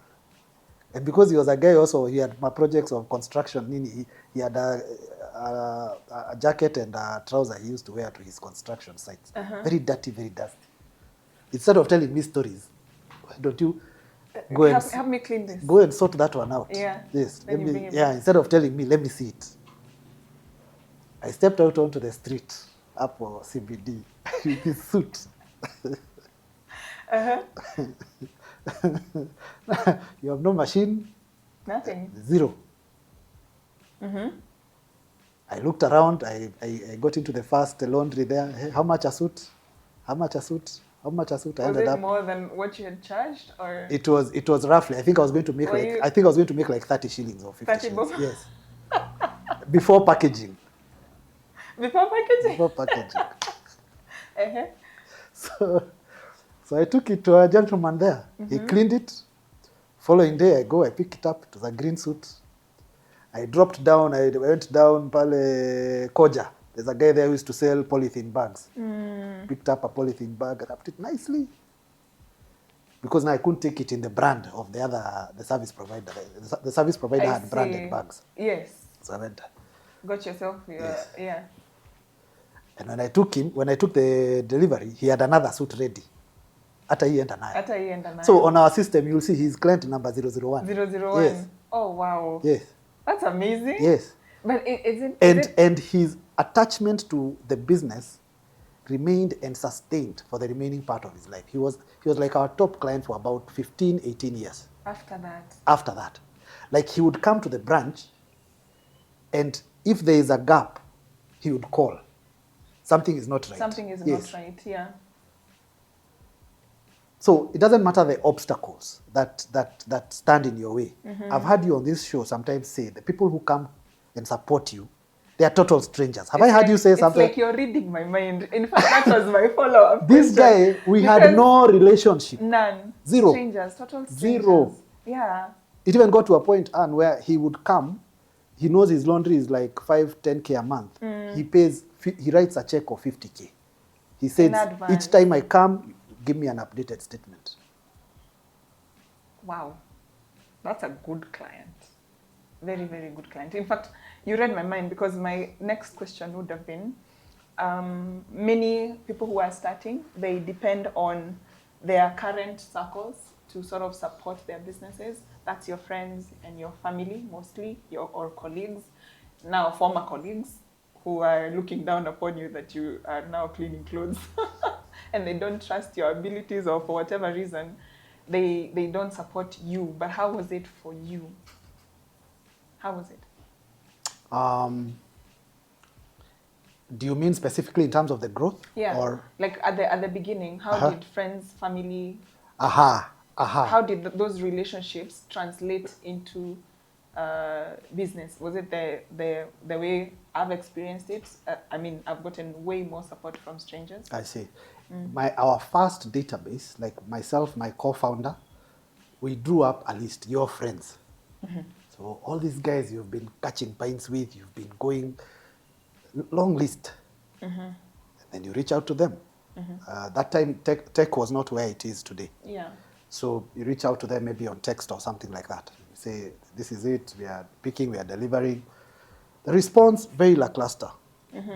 And because he was a guy also, he had my projects of construction. He had a jacket and a trouser he used to wear to his construction sites. Very dirty, very dusty. Instead of telling me stories, why don't you go and help me clean this? Go and sort that one out. Yeah. Yes. Instead of telling me, let me see it. I stepped out onto the street, up for CBD, with his suit. You have no machine? Nothing. Zero. I looked around, I got into the first laundry there. Hey, how much a suit? How much a suit? How much a suit? Was it more than what you had charged, or? It was roughly. I think I was going to make like 30 shillings or 50 shillings. Yes. Before packaging. Before packaging? Before packaging. So I took it to a gentleman there. He cleaned it. Following day, I pick it up. It was a green suit. I dropped down. I went down Pale Koja. There's a guy there who used to sell polythene bags. Picked up a polythene bag, wrapped it nicely. Because now I couldn't take it in the brand of the service provider. The service provider had branded bags. Yes. So I went. Got yourself yeah. And when I took the delivery, he had another suit ready. Ata hii enda nayo. So on our system, you'll see his client number 001. 001. Yes. Oh wow. Yes. That's amazing. Yes. But and his attachment to the business remained and sustained for the remaining part of his life. He was like our top client for about 15, 18 years. After that. Like he would come to the branch, and if there is a gap, he would call. Something is not right. Something is not right, yeah. So it doesn't matter the obstacles that stand in your way. I've heard you on this show sometimes say the people who come and support you, they are total strangers. Have I heard you say something? It's like you're reading my mind. In fact, that was my follow-up. This guy, we had no relationship. None. Zero. Strangers, total strangers. Zero. Yeah. It even got to a point, where he would come, he knows his laundry is like 5-10K a month. He writes a check of 50K. He said, advance. each time I come, give me an updated statement. Wow. That's a good client. Very, very good client. In fact, you read my mind, because my next question would have been, many people who are starting, they depend on their current circles to sort of support their businesses. That's your friends and your family, mostly, or colleagues. Now, former colleagues who are looking down upon you that you are now cleaning clothes and they don't trust your abilities, or for whatever reason, they don't support you. But how was it for you? How was it? Do you mean specifically in terms of the growth? Yeah. Or? Like at the beginning, how did friends, family, how did those relationships translate into business? Was it the way I've experienced it? I mean, I've gotten way more support from strangers. I see. Our first database, like myself, my co-founder, we drew up a list, your friends. So all these guys you've been catching pints with, you've been going, long list. And then you reach out to them. That time, tech was not where it is today. Yeah. So you reach out to them maybe on text or something like that. You say, this is it, we are picking, we are delivering. The response, very lackluster,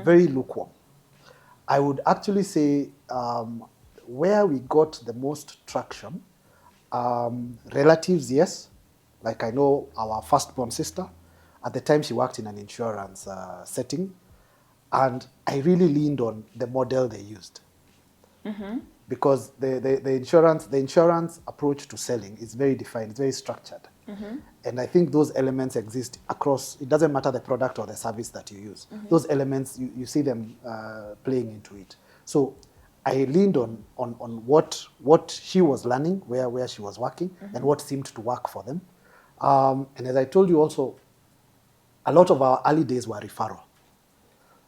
very lukewarm. I would actually say where we got the most traction, relatives, yes. Like I know our firstborn sister, at the time she worked in an insurance setting, and I really leaned on the model they used. Because the insurance approach to selling is very defined, it's very structured. And I think those elements exist across, it doesn't matter the product or the service that you use. Those elements, you see them playing into it. So I leaned on what she was learning, where she was working, and what seemed to work for them. And as I told you also, a lot of our early days were referral,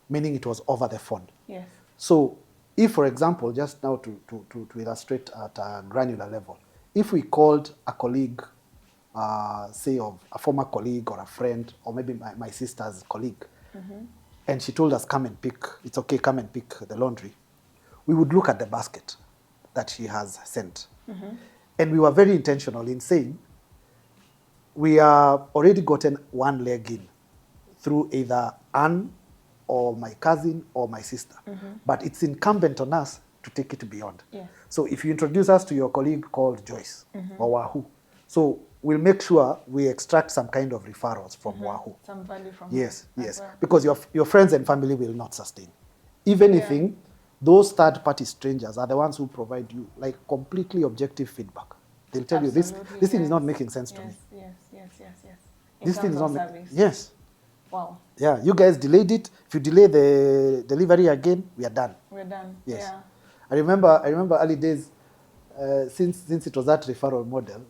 meaning it was over the phone. Yes. So if, for example, just now to illustrate at a granular level, if we called a colleague, say of a former colleague or a friend, or maybe my sister's colleague, and she told us, come and pick, it's okay, come and pick the laundry, we would look at the basket that she has sent. And we were very intentional in saying, we are already gotten one leg in through either Anne or my cousin or my sister. But it's incumbent on us to take it beyond. Yes. So if you introduce us to your colleague called Joyce or Wahoo, so we'll make sure we extract some kind of referrals from Wahoo. Some value from Yes, her as yes. well. Because your friends and family will not sustain. If anything, those third-party strangers are the ones who provide you like completely objective feedback. They'll tell you this thing is not making sense to me. Yes. This thing is not service. yes. Wow. Yeah, you guys delayed it. If you delay the delivery again, we are done. We're done. Yes. Yeah. I remember early days, since it was that referral model,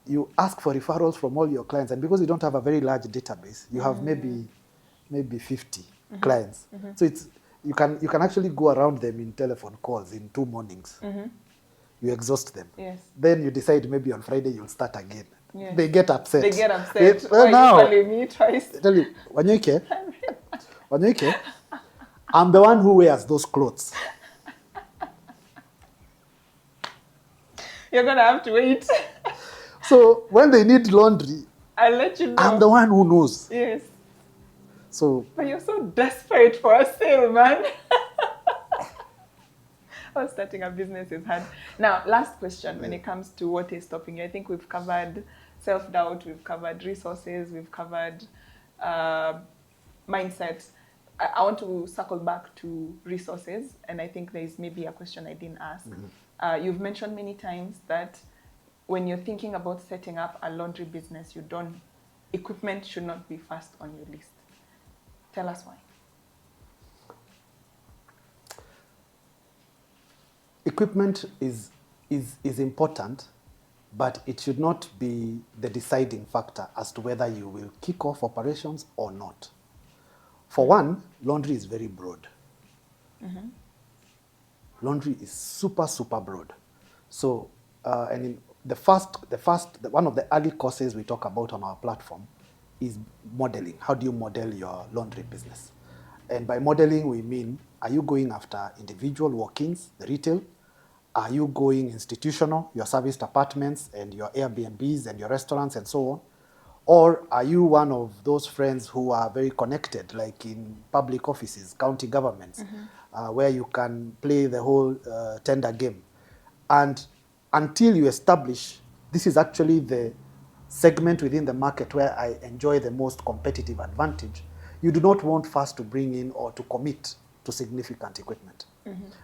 you ask for referrals from all your clients, and because you don't have a very large database, you have maybe 50 clients. So you can actually go around them in telephone calls in 2 mornings. You exhaust them. Yes. Then you decide maybe on Friday you'll start again. Yes. They get upset. Why now, are you calling me twice? I tell you, Wanyoike, I'm the one who wears those clothes. You're gonna have to wait. So when they need laundry, I'll let you know. I'm the one who knows. Yes. So. But you're so desperate for a sale, man. Oh, starting a business is hard. Now, last question when it comes to what is stopping you. I think we've covered self-doubt, we've covered resources, we've covered mindset. I want to circle back to resources, and I think there is maybe a question I didn't ask. You've mentioned many times that when you're thinking about setting up a laundry business, equipment should not be first on your list. Tell us why. Equipment is important, but it should not be the deciding factor as to whether you will kick off operations or not. For one, laundry is very broad. Laundry is super broad. So, and in one of the early courses we talk about on our platform is modeling. How do you model your laundry business? And by modeling, we mean Are you going after individual walk-ins, the retail? Are you going institutional, your serviced apartments and your Airbnbs and your restaurants and so on? Or are you one of those friends who are very connected, like in public offices, county governments, where you can play the whole tender game? And until you establish, this is actually the segment within the market where I enjoy the most competitive advantage, you do not want first to bring in or to commit to significant equipment.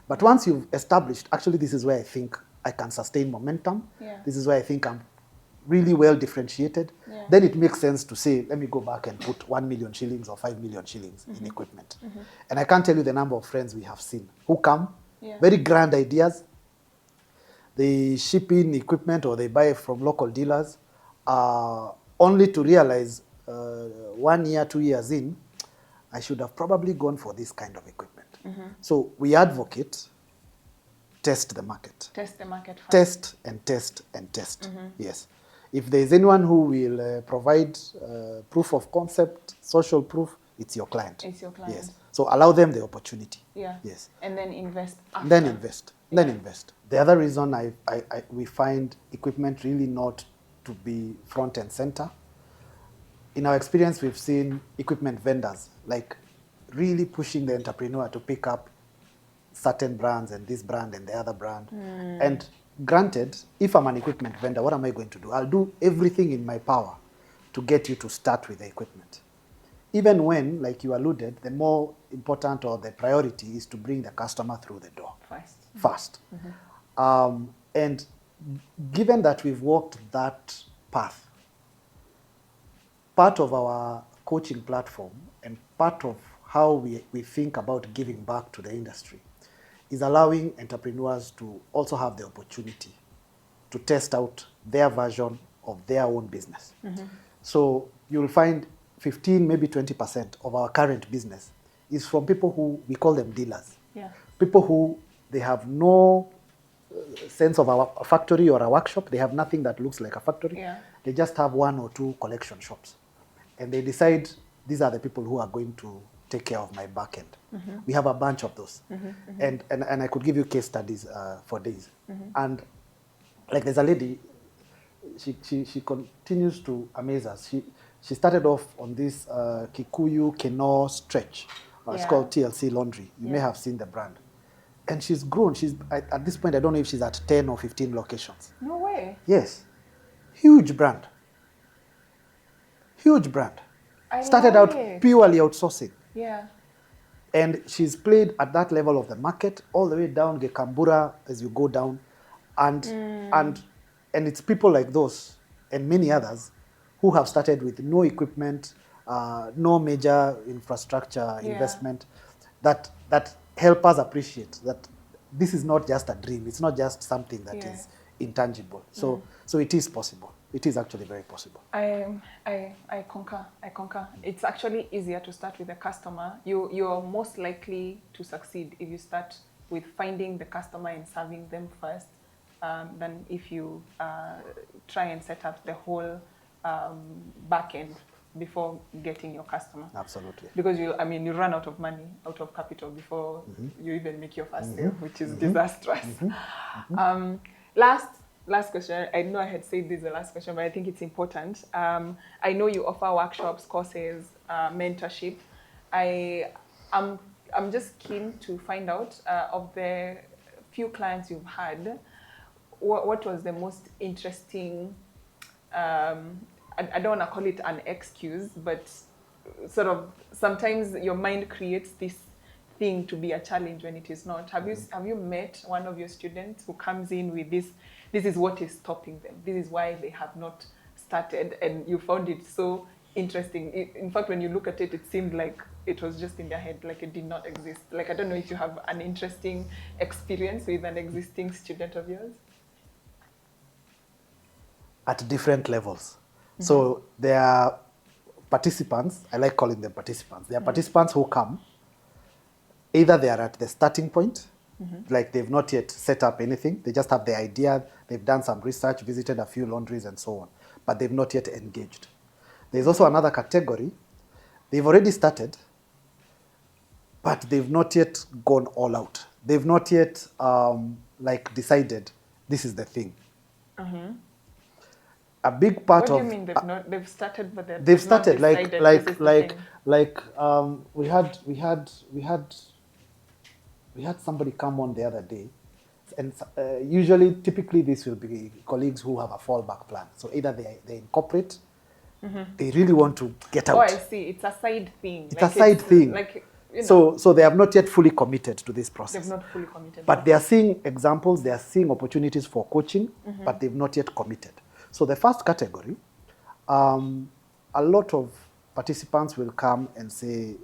But once you've established, actually this is where I think I can sustain momentum. This is where I think I'm really well differentiated. Then it makes sense to say, let me go back and put 1 million shillings or 5 million shillings in equipment. And I can't tell you the number of friends we have seen who come, very grand ideas, they ship in equipment or they buy from local dealers, only to realize 1 year, 2 years in, I should have probably gone for this kind of equipment. So we advocate, test the market. Test the market first. Test and test and test. Yes. If there's anyone who will provide proof of concept, social proof, it's your client. It's your client. Yes. So allow them the opportunity. Yes. And then invest after. Then invest. Then invest. The other reason we find equipment really not to be front and center. In our experience, we've seen equipment vendors like really pushing the entrepreneur to pick up certain brands and this brand and the other brand. And granted, if I'm an equipment vendor, what am I going to do? I'll do everything in my power to get you to start with the equipment. Even when, like you alluded, the more important or the priority is to bring the customer through the door. First. And given that we've walked that path, part of our coaching platform and part of how we think about giving back to the industry is allowing entrepreneurs to also have the opportunity to test out their version of their own business. So you'll find 15, maybe 20% of our current business is from people who, we call them dealers. People who, they have no sense of a factory or a workshop. They have nothing that looks like a factory. They just have 1 or 2 collection shops. And they decide, these are the people who are going to take care of my back end. We have a bunch of those. And I could give you case studies for days. And like there's a lady, she continues to amaze us. She started off on this Kikuyu Keno stretch. It's called TLC Laundry. You may have seen the brand. And she's grown. At this point, I don't know if she's at 10 or 15 locations. No way. Yes. Huge brand. Huge brand. Started out purely outsourcing. And she's played at that level of the market all the way down Gekambura as you go down. And it's people like those and many others who have started with no equipment, no major infrastructure investment, that help us appreciate that this is not just a dream. It's not just something that is intangible. So it is possible. It is actually very possible. I concur. It's actually easier to start with the customer. You're most likely to succeed if you start with finding the customer and serving them first, than if you try and set up the whole back end before getting your customer. Absolutely. Because you run out of money, out of capital before you even make your first sale, which is disastrous. Last question. I know I had said this is the last question, but I think it's important. I know you offer workshops, courses, mentorship. I'm just keen to find out of the few clients you've had, what was the most interesting, I don't want to call it an excuse, but sort of sometimes your mind creates this thing to be a challenge when it is not. Have you met one of your students who comes in with this is what is stopping them, this is why they have not started, and you found it so interesting? In fact, when you look at it, it seemed like it was just in their head, like it did not exist. Like, I don't know if you have an interesting experience with an existing student of yours. At different levels. So there are participants, I like calling them participants. There are participants who come, either they are at the starting point, like they've not yet set up anything, they just have the idea, they've done some research, visited a few laundries and so on, but they've not yet engaged. There's also another category, they've already started, but they've not yet gone all out. They've not yet like decided this is the thing. A big part What of do you mean they've not? They've started, but they've not started decided this is the thing. we had somebody come on the other day, and usually typically this will be colleagues who have a fallback plan. So either they incorporate, they really want to get out. Oh, I see. It's a side thing. It's a side thing. Like, you know, so they have not yet fully committed to this process. they've not fully committed. But they are seeing examples, they are seeing opportunities for coaching, but they've not yet committed. So the first category, a lot of participants will come and say,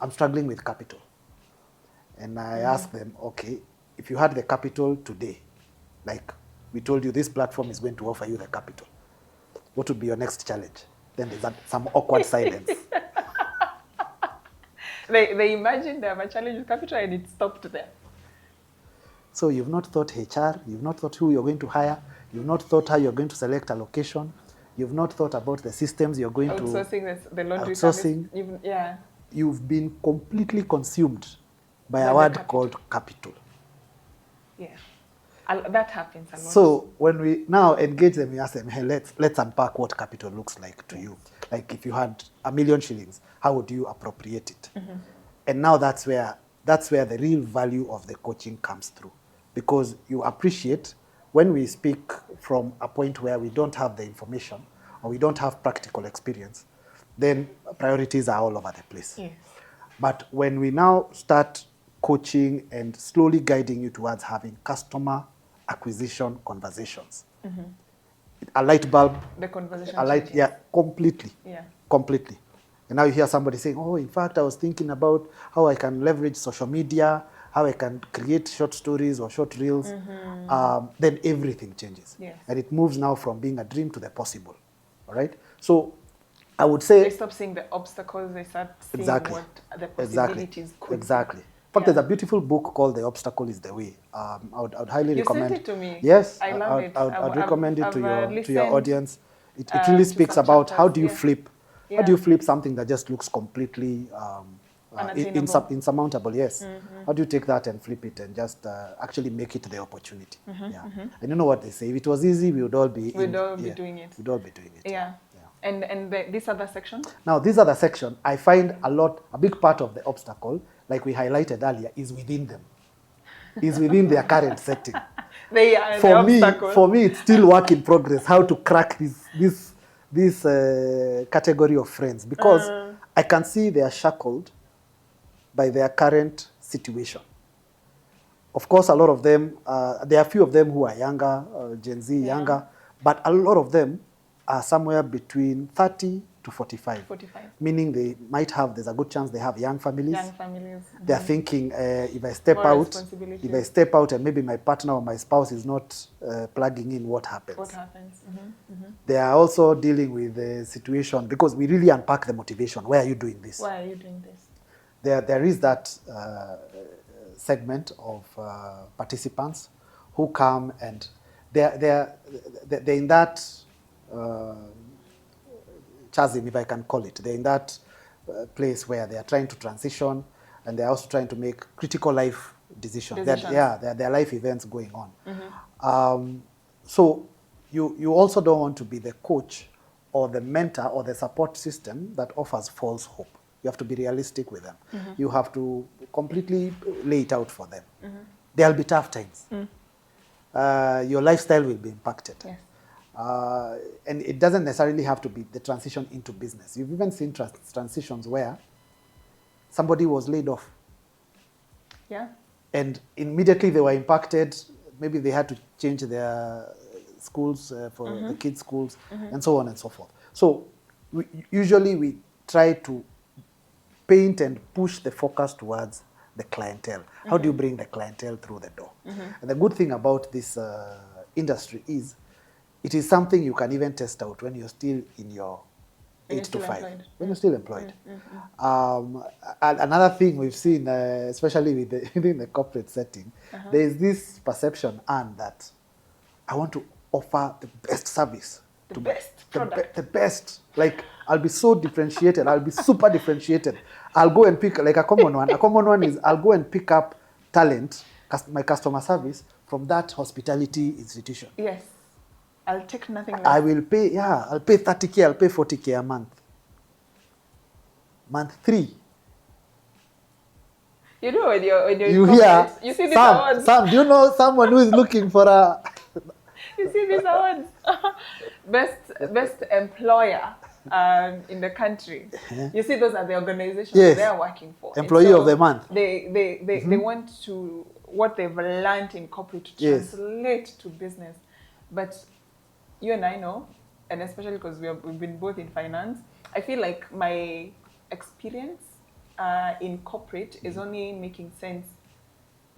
I'm struggling with capital. And I ask them, okay, if you had the capital today, like we told you this platform is going to offer you the capital, what would be your next challenge? Then there's some awkward silence. They imagine they have a challenge with capital and it stopped there. So you've not thought HR, you've not thought who you're going to hire, you've not thought how you're going to select a location, you've not thought about the systems you're going outsourcing the laundry outsourcing. Service. You've been completely consumed by a the word capital. called capital. Yeah. That happens a lot. So when we now engage them, we ask them, hey, let's unpack what capital looks like to you. Like if you had 1 million shillings, how would you appropriate it? And now that's where the real value of the coaching comes through. Because you appreciate when we speak from a point where we don't have the information or we don't have practical experience, then priorities are all over the place. Yes. But when we now start coaching and slowly guiding you towards having customer acquisition conversations, a light bulb, The conversation yeah, completely. Yeah. Completely. And now you hear somebody saying, oh, in fact, I was thinking about how I can leverage social media, how I can create short stories or short reels. Then everything changes. Yes. And it moves now from being a dream to the possible. All right? So I would say... They stop seeing the obstacles, they start seeing Exactly. what the possibilities could be. Exactly. In fact, there's a beautiful book called The Obstacle is the Way. I would highly recommend. You sent it to me. Yes, I love it. I'd recommend it to your listened, audience. It really speaks about how do you flip, Yeah. how do you flip something that just looks completely Unattainable. insurmountable. Yes. How do you take that and flip it and just actually make it the opportunity? Yeah. And you know what they say? If it was easy, we would all be. We'd all be doing it. We'd all be doing it. Yeah. And this other section? Now, this other section, I find a big part of the obstacle, like we highlighted earlier, is within them. Is within their current setting. They are For me, it's still work in progress, how to crack this category of friends. Because I can see they are shackled by their current situation. Of course, a lot of them, there are a few of them who are younger, Gen Z younger, but a lot of them are somewhere between 30 to 45. Meaning they might have, there's a good chance they have young families. They're thinking, if I step out and maybe my partner or my spouse is not plugging in, what happens? They are also dealing with the situation, because we really unpack the motivation. Why are you doing this? Why are you doing this? There is that segment of participants who come and they're in that chasm, if I can call it. They're in that place where they are trying to transition and they're also trying to make critical life decisions. There are life events going on. So you also don't want to be the coach or the mentor or the support system that offers false hope. You have to be realistic with them. You have to completely lay it out for them. There'll be tough times. Your lifestyle will be impacted. Yes. And it doesn't necessarily have to be the transition into business. You've even seen transitions where somebody was laid off. Yeah. And immediately they were impacted. Maybe they had to change their schools for the kids' schools and so on and so forth. So usually we try to paint and push the focus towards the clientele. How do you bring the clientele through the door? And the good thing about this industry is it is something you can even test out when you're still in your 8 to 5. When you're still employed. Another thing we've seen, especially within the corporate setting, there is this perception, and that I want to offer the best service. The best product. The best. Like, I'll be so differentiated. I'll be super differentiated. I'll go and pick, like a common one. A common one is I'll go and pick up talent, my customer service, from that hospitality institution. Yes. I'll take nothing I less. will pay, yeah, I'll pay 30K, I'll pay 40K a month. Month 3. You know, when you're in You hear, corporate, you see these awards. Sam, do you know someone who is looking for a... You see these awards. best employer in the country. You see, those are the organizations Yes. they're working for. And Employee so of the month. They want to, what they've learned in corporate, to Yes. translate to business. But you and I know, and especially because we've been both in finance, I feel like my experience in corporate is only making sense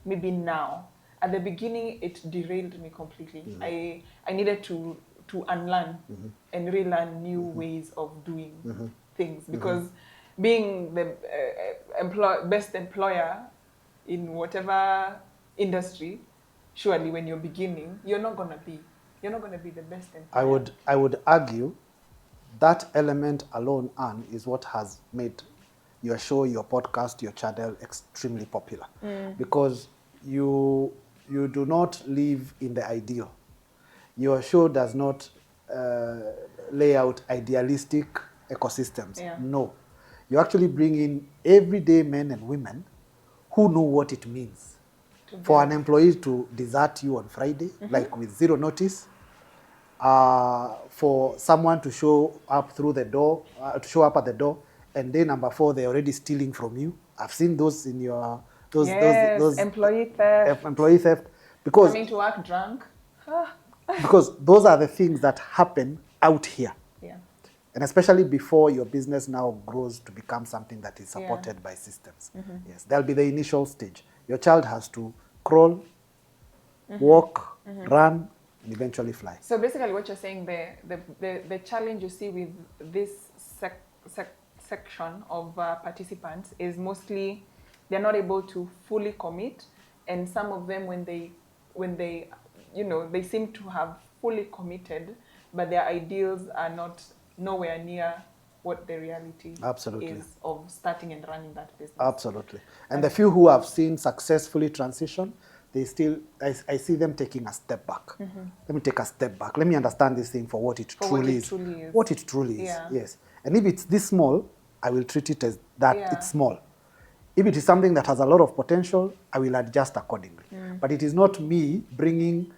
maybe now. At the beginning, it derailed me completely. I needed to unlearn and relearn new ways of doing things, because being the best employer in whatever industry, surely when you're beginning, you're not gonna be the best employer. I would argue that element alone, Anne, is what has made your show, your podcast, your channel extremely popular. Because you do not live in the ideal. Your show does not lay out idealistic ecosystems. Yeah. No. You actually bring in everyday men and women who know what it means for an employee to desert you on Friday, like with zero notice, for someone to show up through the door, to show up at the door, and day number 4 they're already stealing from you. I've seen those in your those employee theft, employee theft, because coming to work drunk. because those are the things that happen out here. Yeah. And especially before your business now grows to become something that is supported by systems. Yes, there'll be the initial stage. Your child has to crawl, walk, run, and eventually fly. So basically what you're saying, the challenge you see with this section of participants is mostly they're not able to fully commit, and some of them when they they seem to have fully committed, but their ideals are nowhere near what the reality is of starting and running that business. Absolutely. And the few who have seen successfully transition, they still, I see them taking a step back. Let me take a step back. Let me understand this thing for what it truly is. What it truly is, yes. And if it's this small, I will treat it as that it's small. If it is something that has a lot of potential, I will adjust accordingly. But it is not me bringing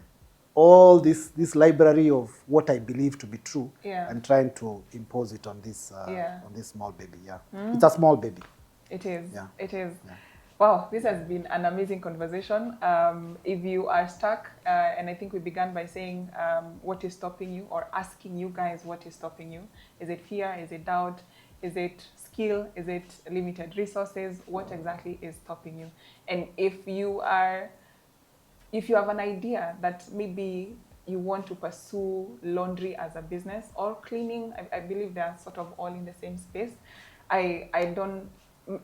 all this library of what I believe to be true and trying to impose it on this small baby. It's a small baby. It is. Yeah. It is. Yeah. Wow, this has been an amazing conversation. If you are stuck, and I think we began by saying what is stopping you, or asking you guys what is stopping you. Is it fear? Is it doubt? Is it skill? Is it limited resources? What exactly is stopping you? And if you have an idea that maybe you want to pursue laundry as a business, or cleaning, I believe they are sort of all in the same space.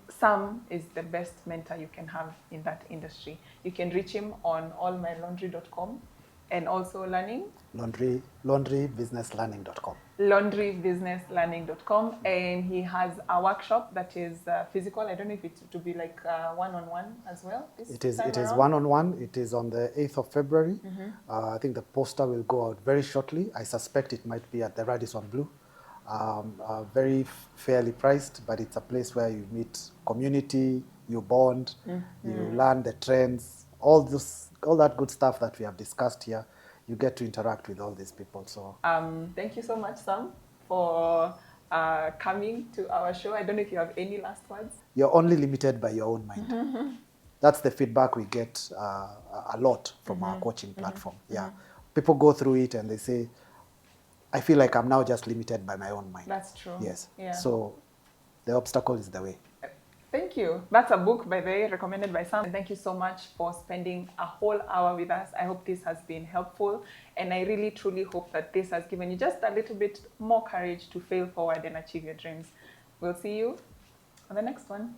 Sam is the best mentor you can have in that industry. You can reach him on allmylaundry.com, and also laundrybusinesslearning.com. laundrybusinesslearning.com, and he has a workshop that is physical. I don't know if it's to be like one-on-one as well. It is one-on-one. It is on the 8th of February. I think the poster will go out very shortly. I suspect it might be at the Radisson Blu. Very fairly priced, but it's a place where you meet community, you bond, you learn the trends, all that good stuff that we have discussed here. You get to interact with all these people. So thank you so much, Sam, for coming to our show. I don't know if you have any last words. You're only limited by your own mind. That's the feedback we get a lot from our coaching platform. People go through it and they say, I feel like I'm now just limited by my own mind. That's true. Yes. Yeah. So the obstacle is the way. Thank you. That's a book, by the way, recommended by Sam. And thank you so much for spending a whole hour with us. I hope this has been helpful. And I really, truly hope that this has given you just a little bit more courage to fail forward and achieve your dreams. We'll see you on the next one.